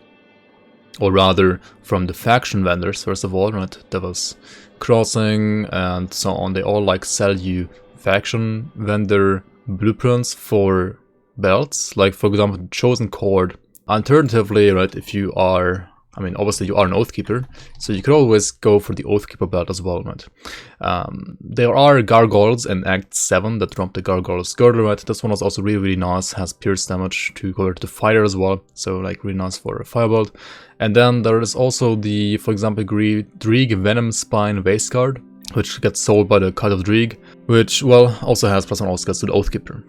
Or rather, from the faction vendors, first of all, right? Devil's Crossing and so on. They all like sell you faction vendor blueprints for belts, like for example, Chosen Chord. Alternatively, right, if you are, I mean, obviously you are an Oathkeeper, so you could always go for the Oathkeeper belt as well, right? There are Gargoyles in Act 7 that drop the Gargoyles Girdle, right? This one is also really nice, has pierce damage to go to the fighter as well, so like really nice for a firebolt. And then there is also the, for example, Dreeg Venom Spine Waistguard, which gets sold by the Cult of Dreeg, which, well, also has +1 all skills to the Oathkeeper.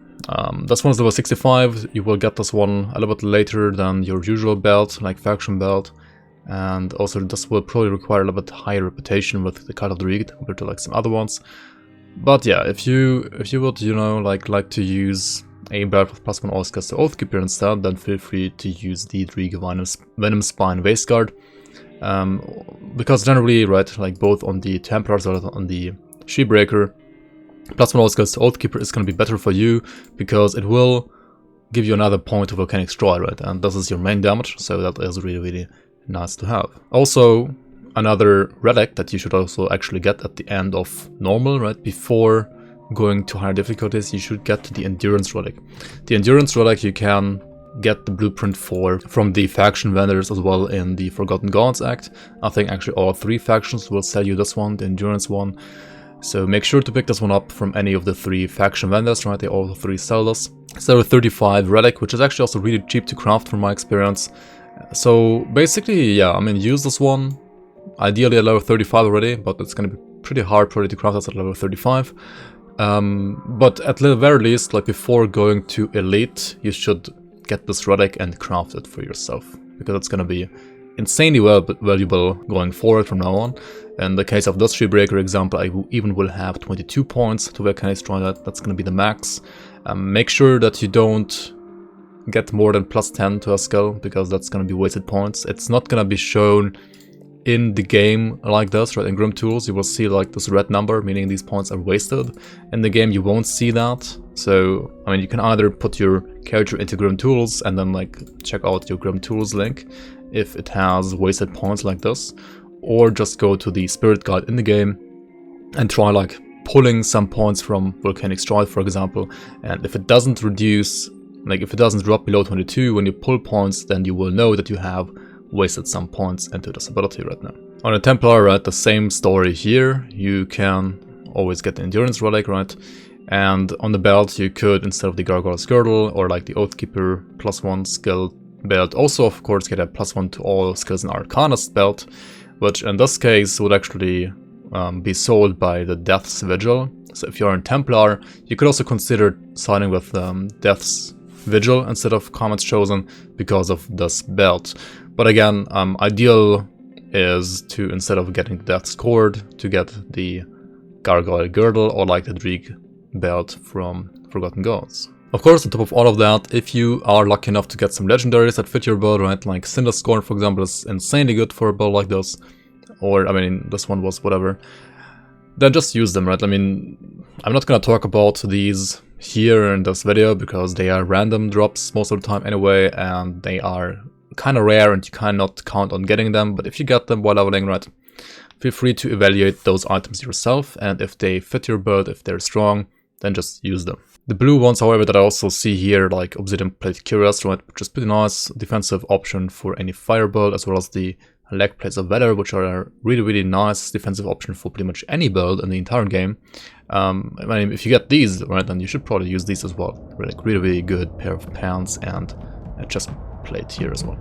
This one is level 65, you will get this one a little bit later than your usual belt, like faction belt. And also this will probably require a little bit higher reputation with the Cult of Dreeg compared to like some other ones. But yeah, if you would, you know, like to use a belt with +1 all skills to Oathkeeper instead, then feel free to use the Dreeg Venom Spine Waistguard. Because generally, right, like both on the Templars or on the Shieldbreaker, +1 all skills to Oathkeeper is going to be better for you, because it will give you another point of Volcanic Stride, right? And this is your main damage, so that is really nice to have. Also, another relic that you should also actually get at the end of normal, right? Before going to higher difficulties, you should get the Endurance Relic. The Endurance Relic you can get the blueprint for from the faction vendors as well in the Forgotten Gods Act. I think actually all 3 factions will sell you this one, the Endurance one. So make sure to pick this one up from any of the 3 faction vendors, right? They all 3 sell this. It's level 35 relic, which is actually also really cheap to craft from my experience. So basically, yeah, I mean, use this one, ideally at level 35 already, but it's going to be pretty hard probably to craft this at level 35. But at the very least, like before going to Elite, you should get this relic and craft it for yourself, because it's going to be insanely valuable going forward from now on. In the case of this Shieldbreaker example, I even will have 22 points to Volcanic Stride. That's going to be the max. Make sure that you don't get more than +10 to a skill, because that's going to be wasted points. It's not going to be shown in the game like this, right? In GRIMTOOLS you will see like this red number, meaning these points are wasted. In the game you won't see that. So, I mean, you can either put your character into GRIMTOOLS and then like check out your GRIMTOOLS link if it has wasted points like this, or just go to the Spirit Guide in the game and try like pulling some points from Volcanic Stride, for example. And if it doesn't reduce, like if it doesn't drop below 22 when you pull points, then you will know that you have wasted some points into this ability right now. On a Templar, right, the same story here. You can always get the Endurance Relic, right? And on the belt you could, instead of the Gargoyle's Girdle or like the Oathkeeper +1 skill belt, also of course get a +1 to all skills in Arcanist belt, which in this case would actually be sold by the Death's Vigil. So if you're in Templar, you could also consider signing with Death's Vigil instead of Comet's Chosen because of this belt. But again, ideal is to, instead of getting the Death's Cord, to get the Gargoyle Girdle or like the Dreeg belt from Forgotten Gods. Of course, on top of all of that, if you are lucky enough to get some legendaries that fit your build, right, like Cinder Scorn, for example, is insanely good for a build like this, or, I mean, this one was whatever, then just use them, right? I mean, I'm not gonna talk about these here in this video because they are random drops most of the time anyway, and they are kind of rare and you cannot count on getting them, but if you get them while leveling, right, feel free to evaluate those items yourself, and if they fit your build, if they're strong, then just use them. The blue ones, however, that I also see here, like Obsidian Plate Cuirass, right, which is pretty nice defensive option for any fire build, as well as the leg plates of valor, which are a really nice defensive option for pretty much any build in the entire game. I mean, if you get these, right, then you should probably use these as well. Like really good pair of pants and a chest plate here as well.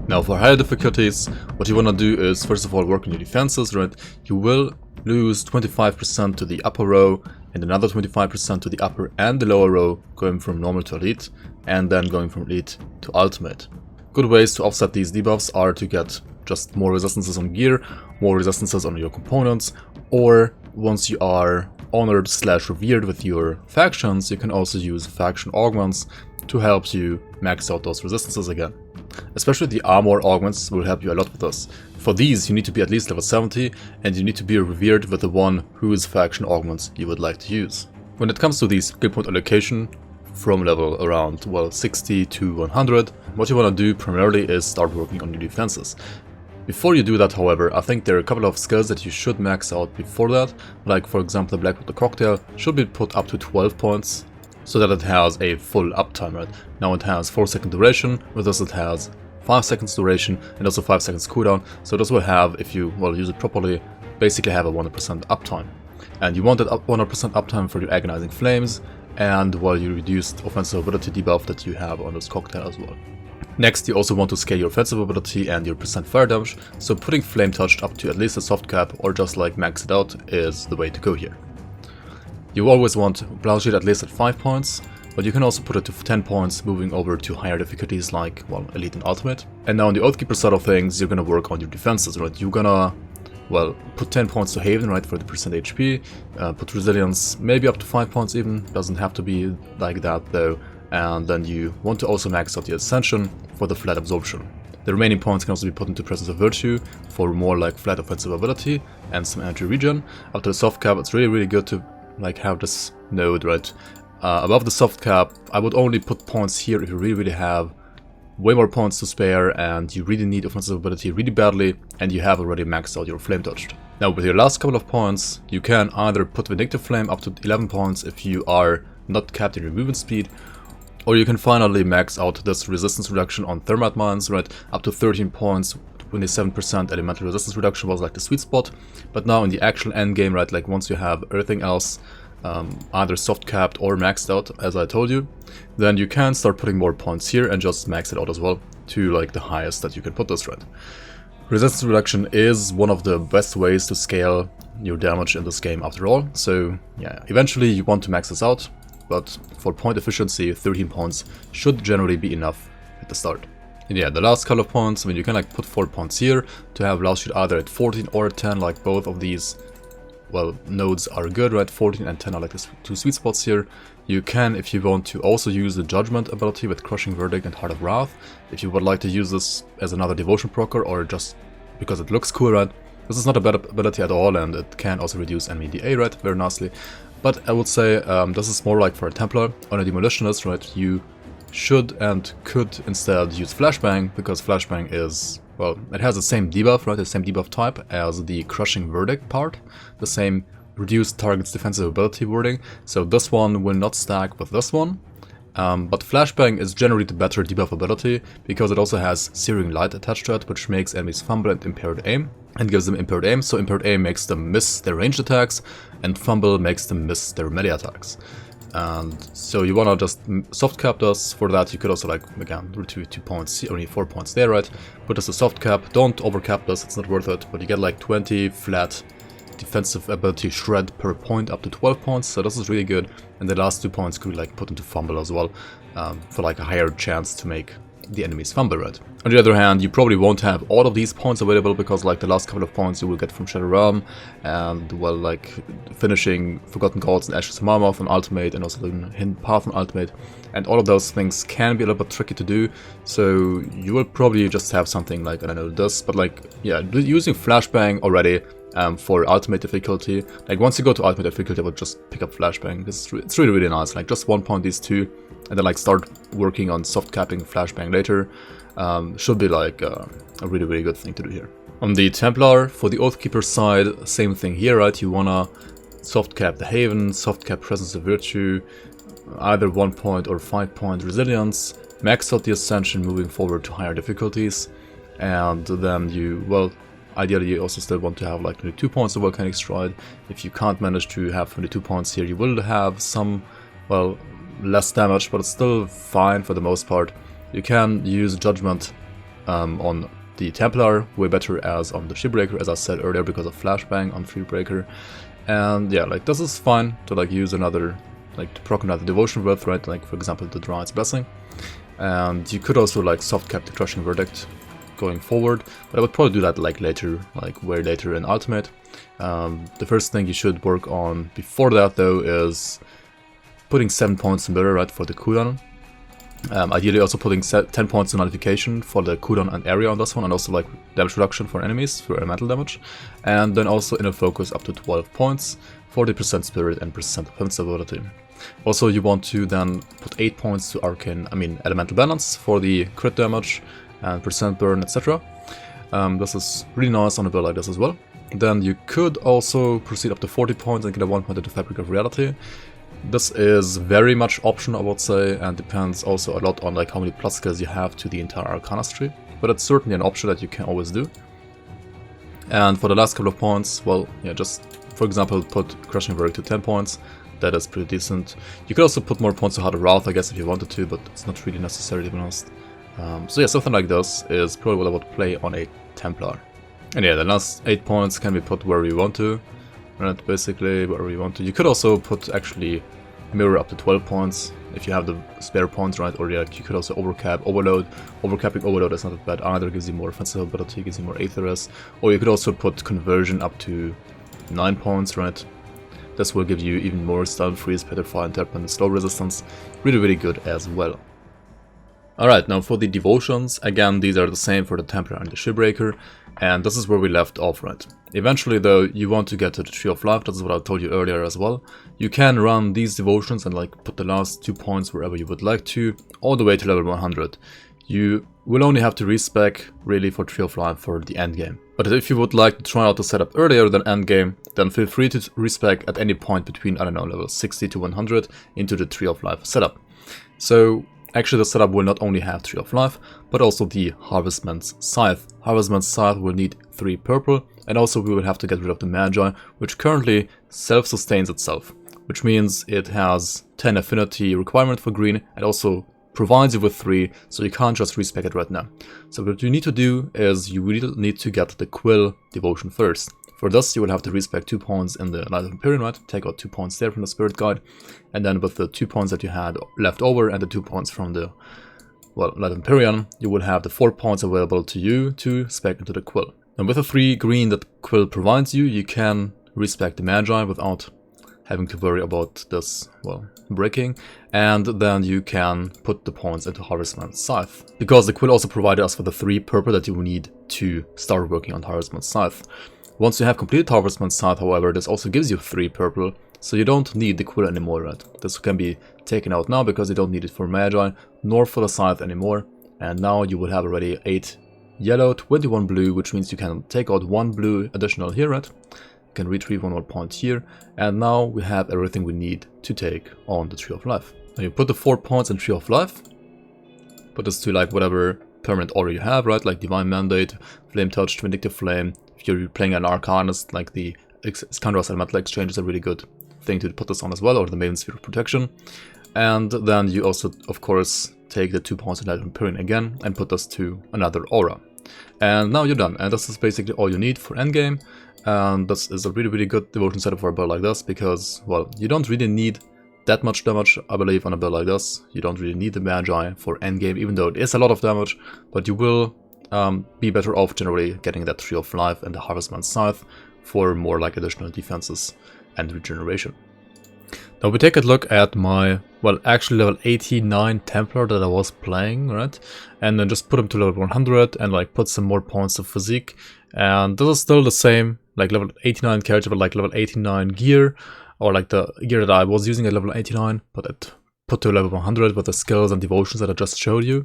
Now for higher difficulties, what you want to do is first of all work on your defenses, right? You will lose 25% to the upper row and another 25% to the upper and the lower row, going from normal to elite and then going from elite to ultimate. Good ways to offset these debuffs are to get just more resistances on gear, more resistances on your components, or once you are honored / revered with your factions, you can also use faction augments to help you max out those resistances again. Especially the armor augments will help you a lot with this. For these you need to be at least level 70 and you need to be revered with the one whose faction augments you would like to use. When it comes to the skill point allocation from level around, well, 60 to 100, what you want to do primarily is start working on your defenses. Before you do that, however, I think there are a couple of skills that you should max out before that, like for example the Black Water Cocktail should be put up to 12 points, so that it has a full uptime, right? Now it has 4-second duration, with this it has 5 seconds duration and also 5 seconds cooldown, so this will have, if you use it properly, basically have a 100% uptime. And you want that 100% uptime for your Agonizing Flames and your reduced offensive ability debuff that you have on this cocktail as well. Next, you also want to scale your offensive ability and your percent fire damage, so putting Flame Touched up to at least a soft cap or just like max it out is the way to go here. You always want Blouse Shield at least at 5 points, but you can also put it to 10 points, moving over to higher difficulties like, well, Elite and Ultimate. And now on the Oathkeeper side of things, you're gonna work on your defenses, right? You're gonna, well, put 10 points to Haven, right, for the percent HP, put Resilience maybe up to 5 points even, doesn't have to be like that though, and then you want to also max out the Ascension for the flat absorption. The remaining points can also be put into Presence of Virtue for more like flat offensive ability and some energy regen. After the soft cap, it's really good to like have this node, right? Above the soft cap, I would only put points here if you really have way more points to spare and you really need offensive ability really badly and you have already maxed out your Flame Touched. Now with your last couple of points, you can either put Vindictive Flame up to 11 points if you are not capped in your movement speed, or you can finally max out this resistance reduction on Thermite Mines, right? Up to 13 points, 27% elemental resistance reduction was like the sweet spot. But now in the actual end game, right, like once you have everything else either soft capped or maxed out, as I told you, then you can start putting more points here and just max it out as well to like the highest that you can put this, right? Resistance reduction is one of the best ways to scale your damage in this game after all. So yeah, eventually you want to max this out, but for point efficiency, 13 points should generally be enough at the start. And yeah, the last couple of points, I mean, you can like put 4 points here to have Blouse Shield either at 14 or at 10, like both of these, well, nodes are good, right? 14 and 10 are like the two sweet spots here. You can, if you want to, also use the Judgment ability with Crushing Verdict and Heart of Wrath, if you would like to use this as another Devotion procer or just because it looks cool, right? This is not a bad ability at all, and it can also reduce enemy DA, right? Very nicely. But I would say this is more like for a Templar. On a Demolitionist, right? You should and could instead use Flashbang, because Flashbang is, well, it has the same debuff, right? The same debuff type as the Crushing Verdict part, the same reduced target's defensive ability wording. So this one will not stack with this one. But Flashbang is generally the better debuff ability because it also has Searing Light attached to it, which makes enemies fumble and impaired aim, and gives them impaired aim. So impaired aim makes them miss their ranged attacks, and fumble makes them miss their melee attacks. And so you wanna just soft cap this. For that you could also, like, again, retrieve 2 points, only 4 points there, right? Put this as a soft cap. Don't overcap this, it's not worth it. But you get like 20 flat defensive ability shred per point up to 12 points, so this is really good. And the last 2 points could be like put into fumble as well, for like a higher chance to make the enemies fumble, right? On the other hand, you probably won't have all of these points available because like the last couple of points you will get from Shadow Realm and, well, like finishing Forgotten Gods and Ashes of Marmoth on Ultimate, and also the Hidden Path on Ultimate, and all of those things can be a little bit tricky to do. So you will probably just have something like, I don't know, this, but like, yeah, using Flashbang already for ultimate difficulty. Like once you go to ultimate difficulty, I would just pick up Flashbang. It's really nice. Like just 1 point these two, and then like start working on soft capping Flashbang later. Should be like a really good thing to do here. On the Templar, for the Oathkeeper side, same thing here, right? You wanna soft cap the Haven, soft cap Presence of Virtue, either 1 point or 5 point Resilience, max out the Ascension moving forward to higher difficulties, and then you, well, ideally you also still want to have like 22 points of Volcanic Stride. If you can't manage to have 22 points here, you will have some, well, less damage, but it's still fine for the most part. You can use Judgment on the Templar, way better as on the Shieldbreaker, as I said earlier, because of Flashbang on Shieldbreaker. And yeah, like this is fine to like use another, like to proc another Devotion Worth, right? Like for example the Druid's Blessing. And you could also like soft cap the Crushing Verdict going forward, but I would probably do that like later, like way later in Ultimate. The first thing you should work on before that though is putting 7 points in Mirror, right, for the cooldown. Ideally also putting 10 points in Nullification for the cooldown and area on this one, and also like damage reduction for enemies through elemental damage. And then also Inner Focus up to 12 points, 40% Spirit and % Invincibility. Also you want to then put 8 points to Elemental Balance for the crit damage and % burn, etc. This is really nice on a build like this as well. Then you could also proceed up to 40 points and get a 1 point into Fabric of Reality. This is very much optional, I would say, and depends also a lot on like how many plus skills you have to the entire Arcanist tree. But it's certainly an option that you can always do. And for the last couple of points, well, yeah, just for example put Crushing Verdict to 10 points. That is pretty decent. You could also put more points to Heart of Wrath, I guess, if you wanted to, but it's not really necessary, to be honest. So yeah, something like this is probably what I would play on a Templar. And yeah, the last 8 points can be put wherever you want to. Right, basically wherever you want to. You could also put actually Mirror up to 12 points if you have the spare points, right? Or yeah, you could also overcap Overload. Overcapping Overload is not that bad either, gives you more offensive ability, gives you more Aetheress. Or you could also put Conversion up to 9 points, right? This will give you even more Stun, Freeze, Petrify, Interpret, and Slow Resistance. Really, really good as well. Alright, now for the Devotions, again these are the same for the Templar and the Shieldbreaker, and this is where we left off, right? Eventually though, you want to get to the Tree of Life, that's what I told you earlier as well. You can run these Devotions and like put the last 2 points wherever you would like to, all the way to level 100. You will only have to respec really for Tree of Life for the endgame. But if you would like to try out the setup earlier than endgame, then feel free to respec at any point between, I don't know, level 60 to 100 into the Tree of Life setup. So actually the setup will not only have Tree of Life, but also the Harvestman's Scythe. Harvestman's Scythe will need 3 purple, and also we will have to get rid of the Magi, which currently self-sustains itself, which means it has 10 affinity requirement for green, and also provides you with 3, so you can't just respec it right now. So what you need to do is you really need to get the Quill Devotion first. For this you will have to respec 2 points in the Light of Empyrean, right? Take out 2 points there from the Spirit Guide, and then with the 2 points that you had left over and the 2 points from the, well, Light of Empyrean, you will have the 4 points available to you to spec into the Quill. And with the 3 green that Quill provides you, you can respec the Magi without having to worry about this, well, breaking, and then you can put the points into Harvestman's Scythe. Because the Quill also provided us with the 3 purple that you will need to start working on Harvestman's Scythe. Once you have completed Harvestman's Scythe, however, this also gives you 3 purple, so you don't need the Quill anymore, right? This can be taken out now because you don't need it for Magi, nor for the Scythe anymore, and now you will have already 8 yellow, 21 blue, which means you can take out 1 blue additional here, right? You can retrieve 1 more point here, and now we have everything we need to take on the Tree of Life. Now you put the 4 points in Tree of Life, put this to like whatever permanent order you have, right? Like Divine Mandate, Flame Touch, Vindictive Flame. If you're playing an Arcanist, like the Scoundrel's Elemental Exchange is a really good thing to put this on as well, or the Maven Sphere of Protection. And then you also, of course, take the 2 points in Light of Empyrean again and put this to another aura. And now you're done, and this is basically all you need for endgame. And this is a really, really good devotion setup for a build like this, because, well, you don't really need that much damage, I believe, on a build like this. You don't really need the Magi for endgame, even though it is a lot of damage, but you will be better off generally getting that Tree of Life and the Harvestman's Scythe for more like additional defenses and regeneration. Now we take a look at my, well, actually level 89 Templar that I was playing, right? And then just put him to level 100 and like put some more points of physique. And this is still the same, like level 89 character, but like level 89 gear, or like the gear that I was using at level 89, but it put to level 100 with the skills and devotions that I just showed you.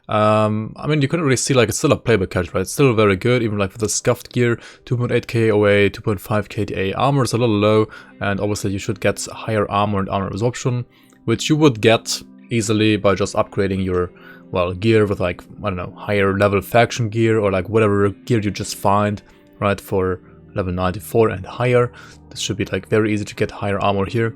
I mean, you couldn't really see, like, it's still a playable character, right? It's still very good, even like with the scuffed gear, 2.8k OA, 2.5k DA, armor is a little low, and obviously you should get higher armor and armor absorption, which you would get easily by just upgrading your, well, gear with like, I don't know, higher level faction gear or like whatever gear you just find, right, for level 94 and higher. This should be like very easy to get higher armor here.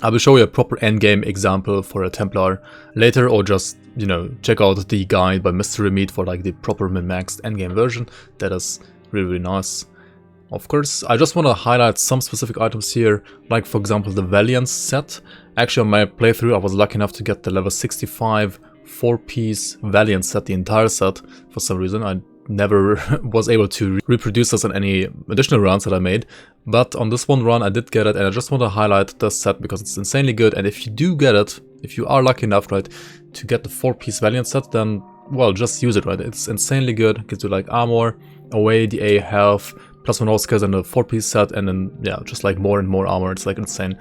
I will show you a proper endgame example for a Templar later, or just, you know, check out the guide by MysteryMeat for like the proper min-maxed endgame version. That is really, really nice. Of course, I just want to highlight some specific items here, like for example the Valiance set. Actually on my playthrough I was lucky enough to get the level 65 4-piece Valiant set, the entire set. For some reason I never was able to reproduce this in any additional runs that I made, but on this one run I did get it, and I just want to highlight this set because it's insanely good. And if you do get it, if you are lucky enough, right, to get the 4-piece Valiant set, then, well, just use it, right? It's insanely good. It gives you like armor, away, DA, health, plus 1 all skills and a 4-piece set, and then, yeah, just like more and more armor. It's like insane.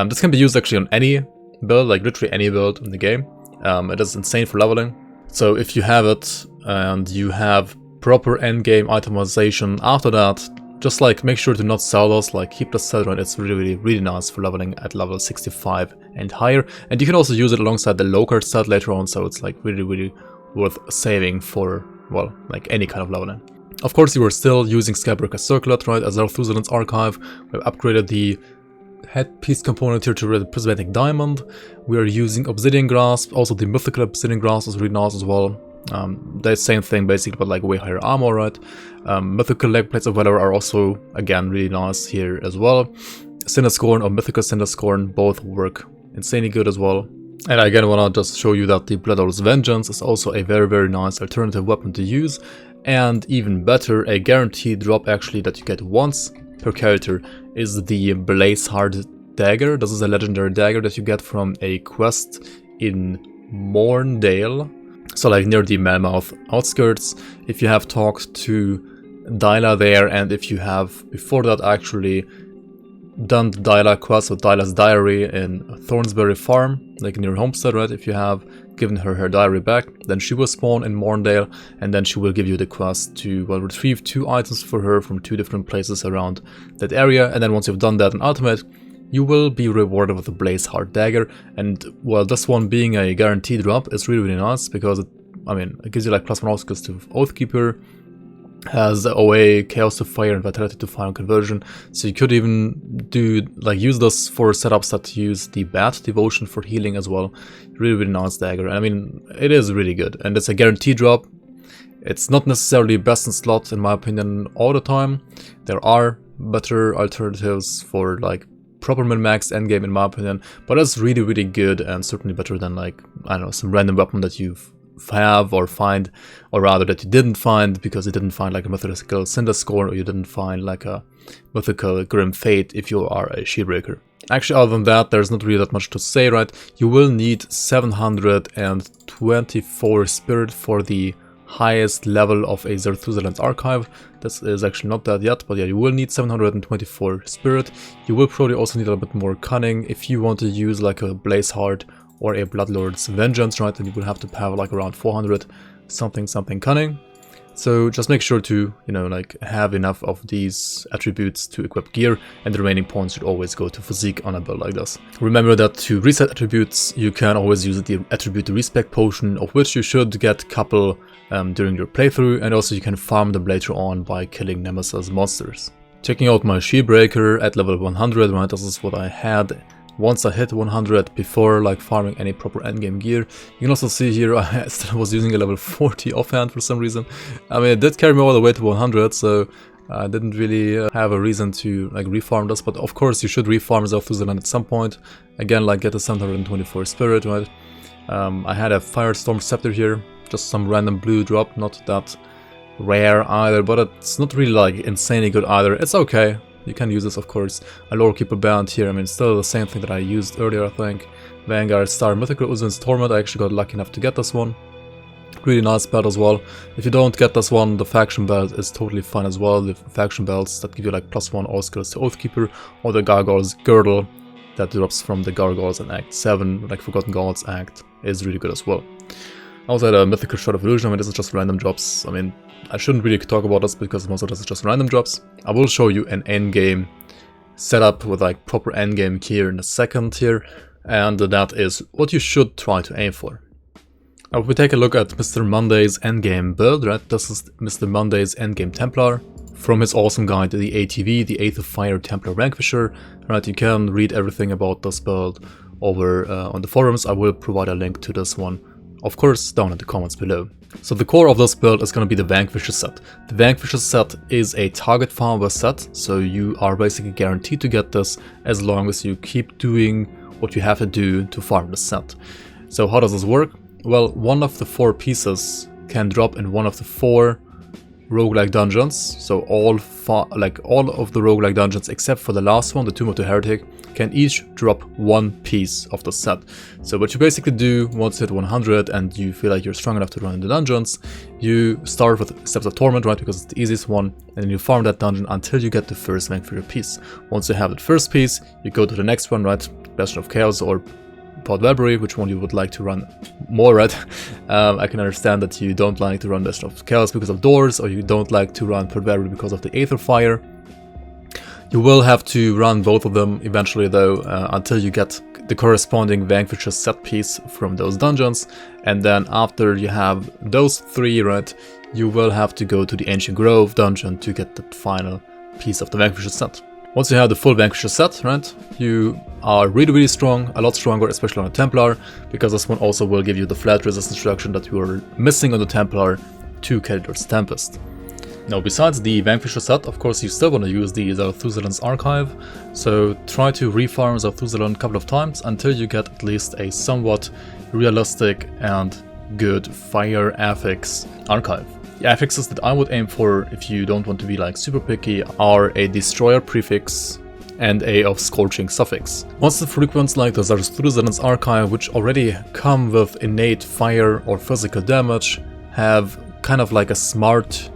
This can be used actually on any build, like literally any build in the game. It is insane for leveling. So if you have it and you have proper endgame itemization after that, just like make sure to not sell those, like keep the set, right? It's really, really nice for leveling at level 65 and higher. And you can also use it alongside the low-card set later on, so it's like really, really worth saving for, well, like any kind of leveling. Of course, you are still using Skybreaker Circlet, right? As Zarthuzellan's archive, we've upgraded the headpiece component here to Red Prismatic Diamond. We are using Obsidian Grasp, also the Mythical Obsidian Grasp is really nice as well. The same thing basically, but like way higher armor, right? Mythical Leg Plates of Valor are also, again, really nice here as well. Cinder Scorn or Mythical Cinder Scorn both work insanely good as well. And I again want to just show you that the Blood Owl's Vengeance is also a very, very nice alternative weapon to use. And even better, a guaranteed drop actually that you get once per character is the Blazeheart Dagger. This is a legendary dagger that you get from a quest in Morndale. So like near the Melmouth outskirts. If you have talked to Dyla there, and if you have before that actually done the Dyla quest with Dyla's diary in Thornsbury Farm, like near Homestead, right? If you have given her her diary back, then she will spawn in Morndale, and then she will give you the quest to, well, retrieve 2 items for her from 2 different places around that area. And then once you've done that in Ultimate, you will be rewarded with a Blazeheart Dagger. And, well, this one being a guaranteed drop is really, really nice because it, I mean, it gives you like +1 all skills to Oathkeeper, has OA, Chaos to Fire, and Vitality to Fire conversion. So you could even do, like, use this for setups that use the Bat Devotion for healing as well. Really, really nice dagger. I mean, it is really good, and it's a guaranteed drop. It's not necessarily best in slot, in my opinion, all the time. There are better alternatives for, like, proper min-maxed endgame, in my opinion, but it's really, really good, and certainly better than, like, I don't know, some random weapon that you have or find, or rather that you didn't find because you didn't find like a mythical Cinder Scorn, or you didn't find like a mythical Grim Fate if you are a Shieldbreaker. Actually, other than that, there's not really that much to say, right? You will need 724 spirit for the highest level of a Zarthuzellan's archive. This is actually not that yet, but yeah, you will need 724 spirit. You will probably also need a little bit more cunning if you want to use like a Blazeheart or a Bloodlord's Vengeance, right? Then you will have to have like around 400 something cunning. So just make sure to, you know, like have enough of these attributes to equip gear, and the remaining points should always go to physique on a build like this. Remember that to reset attributes, you can always use the attribute respect potion, of which you should get a couple during your playthrough, and also you can farm them later on by killing Nemesis monsters. Checking out my Shieldbreaker at level 100, right? This is what I had once I hit 100 before like farming any proper endgame gear. You can also see here I still was using a level 40 offhand for some reason. I mean, it did carry me all the way to 100, so I didn't really have a reason to like refarm this, but of course you should refarm Zarthuzellan at some point. Again, like get a 724 spirit, right? I had a Firestorm Scepter here, just some random blue drop, not that rare either, but it's not really like insanely good either. It's okay. You can use this, of course. A Lore Keeper Band here, I mean, still the same thing that I used earlier, I think. Vanguard Star, Mythical Uzun's Torment, I actually got lucky enough to get this one. Really nice belt as well. If you don't get this one, the Faction Belt is totally fine as well. The Faction Belts that give you like +1 all skills to Oathkeeper, or the Gargoyle's Girdle that drops from the Gargoyles in Act 7, like Forgotten Gods Act, is really good as well. I also had a Mythical Shot of Illusion. I mean, this is just random drops. I mean, I shouldn't really talk about this because most of this is just random drops. I will show you an endgame setup with like proper endgame gear in a second here. and that is what you should try to aim for. Now, if we take a look at MrMonday's endgame build, right, this is MrMonday's endgame Templar. From his awesome guide, the ATV, the 8th of Fire Templar Vanquisher, right, you can read everything about this build over on the forums. I will provide a link to this one, of course, down in the comments below. So the core of this build is going to be the Vanquisher set. The Vanquisher set is a target farmer set, so you are basically guaranteed to get this as long as you keep doing what you have to do to farm the set. So how does this work? Well, one of the 4 pieces can drop in one of the 4 roguelike dungeons, so all of the roguelike dungeons except for the last one, the Tomb of the Heretic, can each drop 1 piece of the set. So what you basically do once you hit 100 and you feel like you're strong enough to run in the dungeons, you start with Steps of Torment, right, because it's the easiest one, and then you farm that dungeon until you get the first Vanquisher piece. Once you have that first piece, you go to the next one, right, Bastion of Chaos or Port Valkyrie, which one you would like to run more, right? I can understand that you don't like to run Bastion of Chaos because of doors, or you don't like to run Port Valkyrie because of the Aether Fire. You will have to run both of them eventually though, until you get the corresponding Vanquisher set piece from those dungeons, and then after you have those 3, right, you will have to go to the Ancient Grove dungeon to get the final piece of the Vanquisher set. Once you have the full Vanquisher set, right, you are really strong, a lot stronger, especially on a Templar, because this one also will give you the flat resistance reduction that you are missing on the Templar to Khalidar's Tempest. Now, besides the Vanquisher set, of course, you still want to use the Zarthuzellan's Archive, so try to refarm Zarthuzellan a couple of times until you get at least a somewhat realistic and good fire affix archive. The affixes that I would aim for, if you don't want to be like super picky, are a Destroyer prefix and a of Scorching suffix. Monster frequents like the Zarthuzellan's Archive, which already come with innate fire or physical damage, have kind of like a smart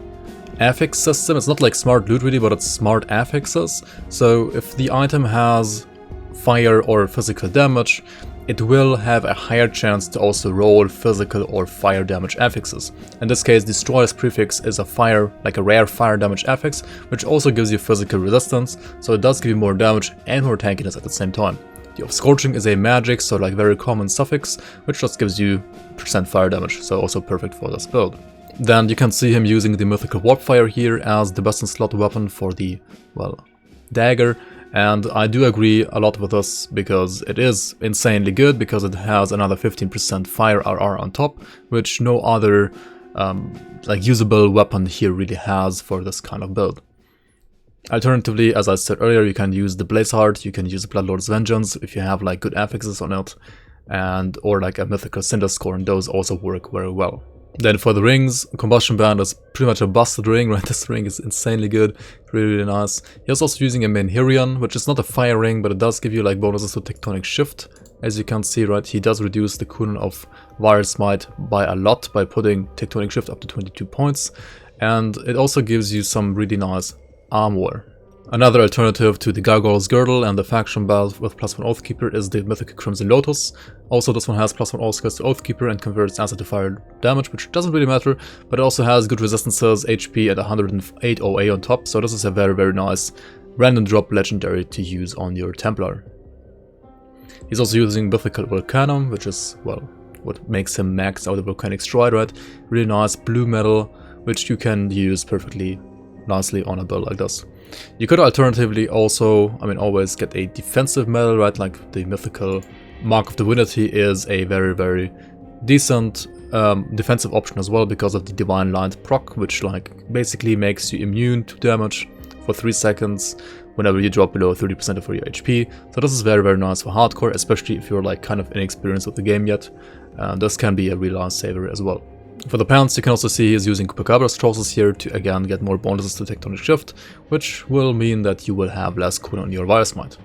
affix system. It's not like smart loot really, but it's smart affixes. So if the item has fire or physical damage, it will have a higher chance to also roll physical or fire damage affixes. In this case, Destroyer's prefix is a fire, like a rare fire damage affix, which also gives you physical resistance, so it does give you more damage and more tankiness at the same time. The of Scorching is a magic, so like very common suffix, which just gives you % fire damage, so also perfect for this build. Then you can see him using the Mythical Warpfire here as the best in slot weapon for the, well, dagger. And I do agree a lot with this because it is insanely good, because it has another 15% fire RR on top, which no other like usable weapon here really has for this kind of build. Alternatively, as I said earlier, you can use the Blazeheart, you can use the Bloodlord's Vengeance if you have like good affixes on it, and or like a Mythical Cinder Score, and those also work very well. Then for the rings, Combustion Band is pretty much a busted ring, right? This ring is insanely good, really nice. He's also using a Menhirion, which is not a fire ring, but it does give you like bonuses to Tectonic Shift. As you can see, right, he does reduce the cooldown of VIRE'S MIGHT by a lot by putting Tectonic Shift up to 22 points. And it also gives you some really nice armor. Another alternative to the Gargoyle's Girdle and the Faction Belt with +1 Oathkeeper is the Mythic Crimson Lotus. Also, this one has +1 all skills to Oathkeeper and converts acid to fire damage, which doesn't really matter, but it also has good resistances, HP and 108 OA on top, so this is a very nice random drop legendary to use on your Templar. He's also using Mythical Volcanum, which is, well, what makes him max out the Volcanic Stride, right? Really nice blue metal, which you can use perfectly nicely on a build like this. You could alternatively also, I mean, always get a defensive medal, right? Like the Mythical Mark of Divinity is a very decent defensive option as well, because of the Divine Light proc, which like basically makes you immune to damage for 3 seconds whenever you drop below 30% of your HP. So this is very nice for hardcore, especially if you're like kind of inexperienced with the game yet. This can be a real lifesaver as well. For the pants, you can also see he's using Cupacabra's Trosses here to again get more bonuses to Tectonic Shift, which will mean that you will have less cooldown on your VIRE'S MIGHT.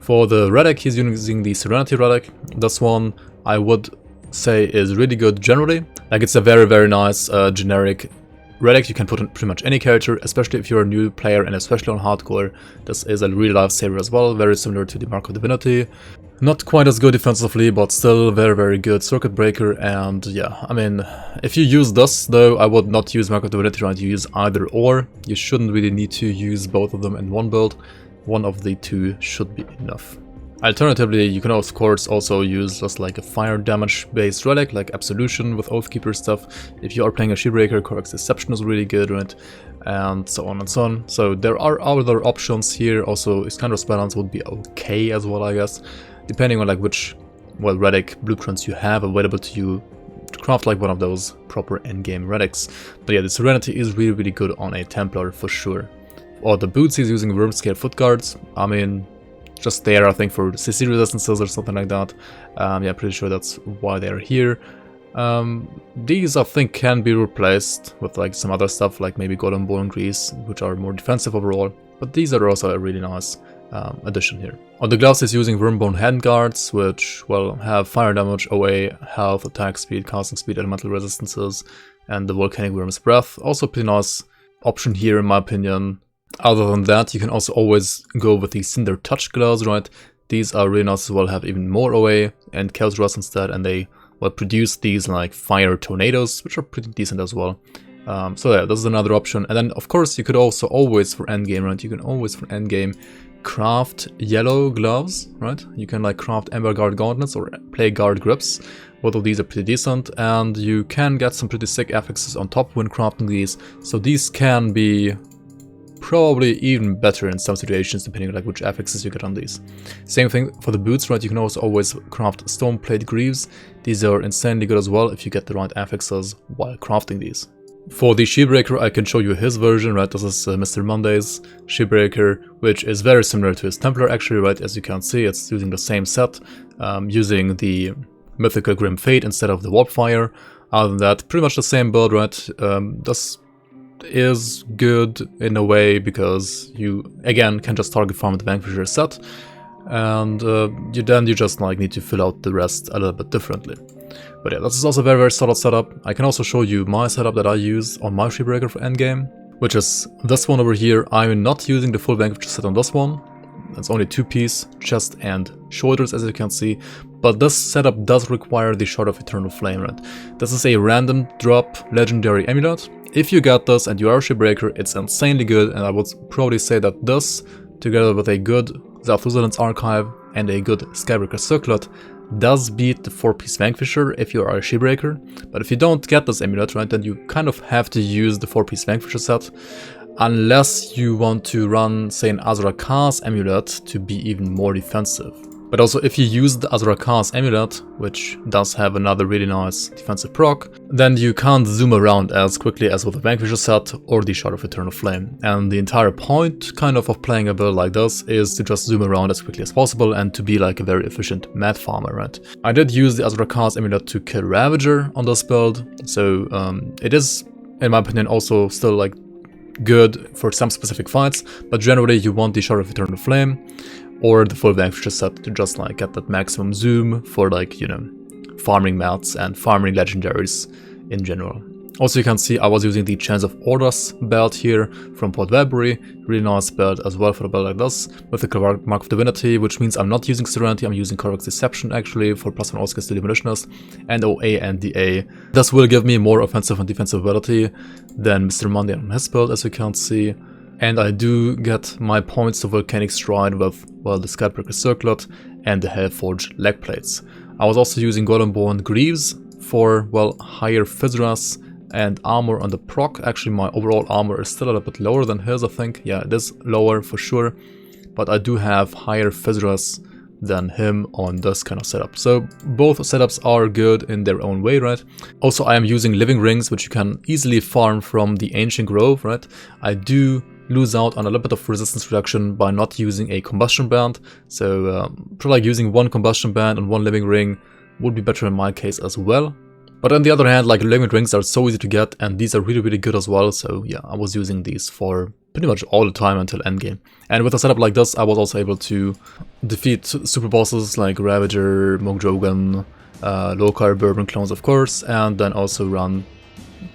For the relic, he's using the Serenity relic. This one I would say is really good generally. Like, it's a very nice generic relic you can put on pretty much any character, especially if you're a new player and especially on hardcore. This is a real lifesaver as well, very similar to the Mark of Divinity. Not quite as good defensively, but still very good circuit breaker. And yeah, I mean, if you use this though, I would not use Mark of Divinity, trying to use either or. You shouldn't really need to use both of them in one build. One of the two should be enough. Alternatively, you can of course also use just like a fire damage based relic like Absolution with Oathkeeper stuff. If you are playing a Shieldbreaker, Correct Deception is really good, right? And so on and so on. So there are other options here. Also, Iskandar's Balance would be okay as well, I guess, depending on like which relic blueprints you have available to you to craft like one of those proper endgame relics. But yeah, the Serenity is really good on a Templar for sure. Or the boots he's using Worm Scale Foot Guards. I mean, just there, I think, for CC resistances or something like that. Yeah, pretty sure that's why they're here. These, I think, can be replaced with like some other stuff, like maybe Golden Bone Grease, which are more defensive overall. But these are also a really nice addition here. On the gloves, he's using Wormbone Handguards, which, well, have fire damage, OA, health, attack speed, casting speed, elemental resistances, and the Volcanic Worm's Breath. Also pretty nice option here, in my opinion. Other than that, you can also always go with the Cinder Touch gloves, right? These are really nice as well, have even more OA and Chaos Rust instead, and they will produce these like fire tornadoes, which are pretty decent as well. So yeah, this is another option. And then of course you could also always for endgame, right? You can always for endgame craft yellow gloves, right? You can like craft Ember Guard Gauntlets or Plague Guard Grips. Both of these are pretty decent, and you can get some pretty sick affixes on top when crafting these. So these can be probably even better in some situations, depending on like which affixes you get on these. Same thing for the boots, right? You can also always craft Stone Plate Greaves. These are insanely good as well if you get the right affixes while crafting these. For the Shieldbreaker, I can show you his version, right? This is MrMonday's Shieldbreaker, which is very similar to his Templar actually, right? As you can see, it's using the same set, using the Mythical Grim Fate instead of the Warpfire. Other than that, pretty much the same build, right? This is good in a way because you again can just target farm the Vanquisher set, and you just like need to fill out the rest a little bit differently. But yeah, this is also a very solid setup. I can also show you my setup that I use on my Shieldbreaker for endgame, which is this one over here. I'm not using the full Vanquisher set on this one. It's only 2-piece, chest and shoulders, as you can see. But this setup does require the Shard of Eternal Flame, right? This is a random drop legendary amulet. If you get this and you are a Shieldbreaker, it's insanely good, and I would probably say that this, together with a good Zarthuzellan's Archive and a good Skybreaker Circlet, does beat the 4-piece Vanquisher if you are a Shieldbreaker. But if you don't get this amulet, right, then you kind of have to use the 4-piece Vanquisher set, unless you want to run, say, an Azra Khaz amulet to be even more defensive. But also, if you use the Azra Khaz amulet, which does have another really nice defensive proc, then you can't zoom around as quickly as with the Vanquisher set or the Shard of Eternal Flame. And the entire point, kind of playing a build like this is to just zoom around as quickly as possible and to be like a very efficient mat farmer, right? I did use the Azra Khaz amulet to kill Ravager on this build, so it is, in my opinion, also still like good for some specific fights, but generally you want the Shard of Eternal Flame or the full Vanquisher set to just like get that maximum zoom for like, you know, farming mats and farming legendaries in general. Also, you can see I was using the Chance of Orders belt here from Port Vabry, really nice belt as well for a belt like this, with the Mark of Divinity, which means I'm not using Serenity, I'm using Correct Deception actually for +1 all skills to Demolitionist, and OA and DA. This will give me more offensive and defensive ability than MrMonday on his build, as you can see. And I do get my points to Volcanic Stride with, well, the Skybreaker Circlet and the Hellforged leg plates. I was also using Golden Bone Greaves for, well, higher Fizras and armor on the proc. Actually, my overall armor is still a little bit lower than his, I think. Yeah, it is lower for sure, but I do have higher Fizras than him on this kind of setup. So both setups are good in their own way, right? Also, I am using Living Rings, which you can easily farm from the Ancient Grove, right? I do lose out on a little bit of resistance reduction by not using a combustion band, so probably like using one combustion band and one living ring would be better in my case as well. But on the other hand, like, living rings are so easy to get, and these are really good as well, so yeah, I was using these for pretty much all the time until endgame. And with a setup like this, I was also able to defeat super bosses like Ravager, Mogdrogan, Lokar, Bourbon clones of course, and then also run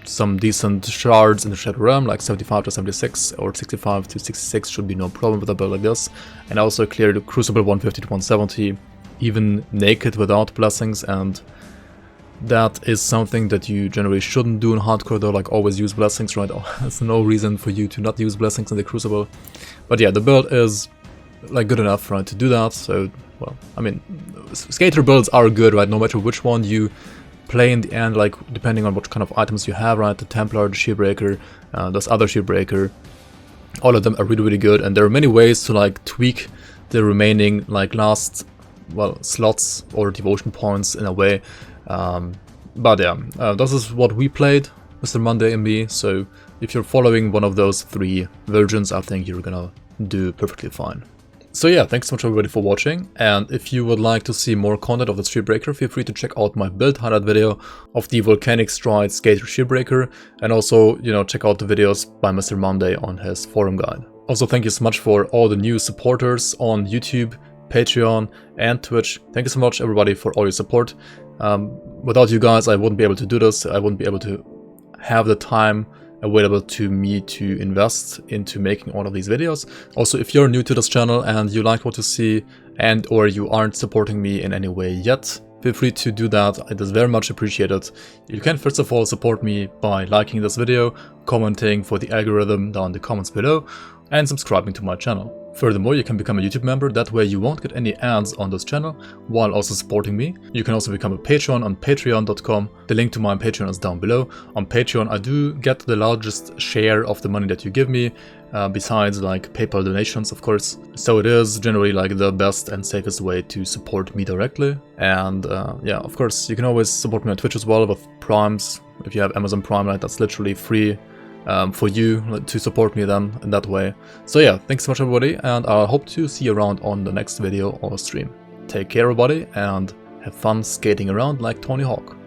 some decent shards in the Shadow Realm, like 75 to 76 or 65 to 66 should be no problem with a build like this. And also clear the Crucible 150 to 170, even naked without blessings, and that is something that you generally shouldn't do in hardcore though, like always use blessings, right? There's no reason for you to not use blessings in the Crucible. But yeah, the build is like good enough, right, to do that, so well, I mean, skater builds are good, right? No matter which one you play in the end, like depending on what kind of items you have, right? The Templar, the Shieldbreaker, this other Shieldbreaker, all of them are really, really good, and there are many ways to like tweak the remaining like last, well, slots or devotion points in a way. But yeah, this is what we played, MrMonday and me, so if you're following one of those 3 versions, I think you're gonna do perfectly fine. So yeah, thanks so much everybody for watching, and if you would like to see more content of the Shieldbreaker, feel free to check out my build highlight video of the Volcanic Stride Skater Shieldbreaker, and also, you know, check out the videos by MrMonday on his forum guide. Also, thank you so much for all the new supporters on YouTube, Patreon, and Twitch. Thank you so much everybody for all your support. Without you guys, I wouldn't be able to do this. I wouldn't be able to have the time available to me to invest into making all of these videos. Also, if you're new to this channel and you like what you see and or you aren't supporting me in any way yet, feel free to do that. It is very much appreciated. You can first of all support me by liking this video, commenting for the algorithm down in the comments below, and subscribing to my channel. Furthermore, you can become a YouTube member, that way you won't get any ads on this channel, while also supporting me. You can also become a patron on patreon.com, the link to my Patreon is down below. On Patreon I do get the largest share of the money that you give me, besides like PayPal donations of course. So it is generally like the best and safest way to support me directly. And yeah, of course you can always support me on Twitch as well with Primes. If you have Amazon Prime, right, that's literally free for you to support me then in that way. So yeah, thanks so much everybody, and I hope to see you around on the next video or stream. Take care everybody, and have fun skating around like Tony Hawk.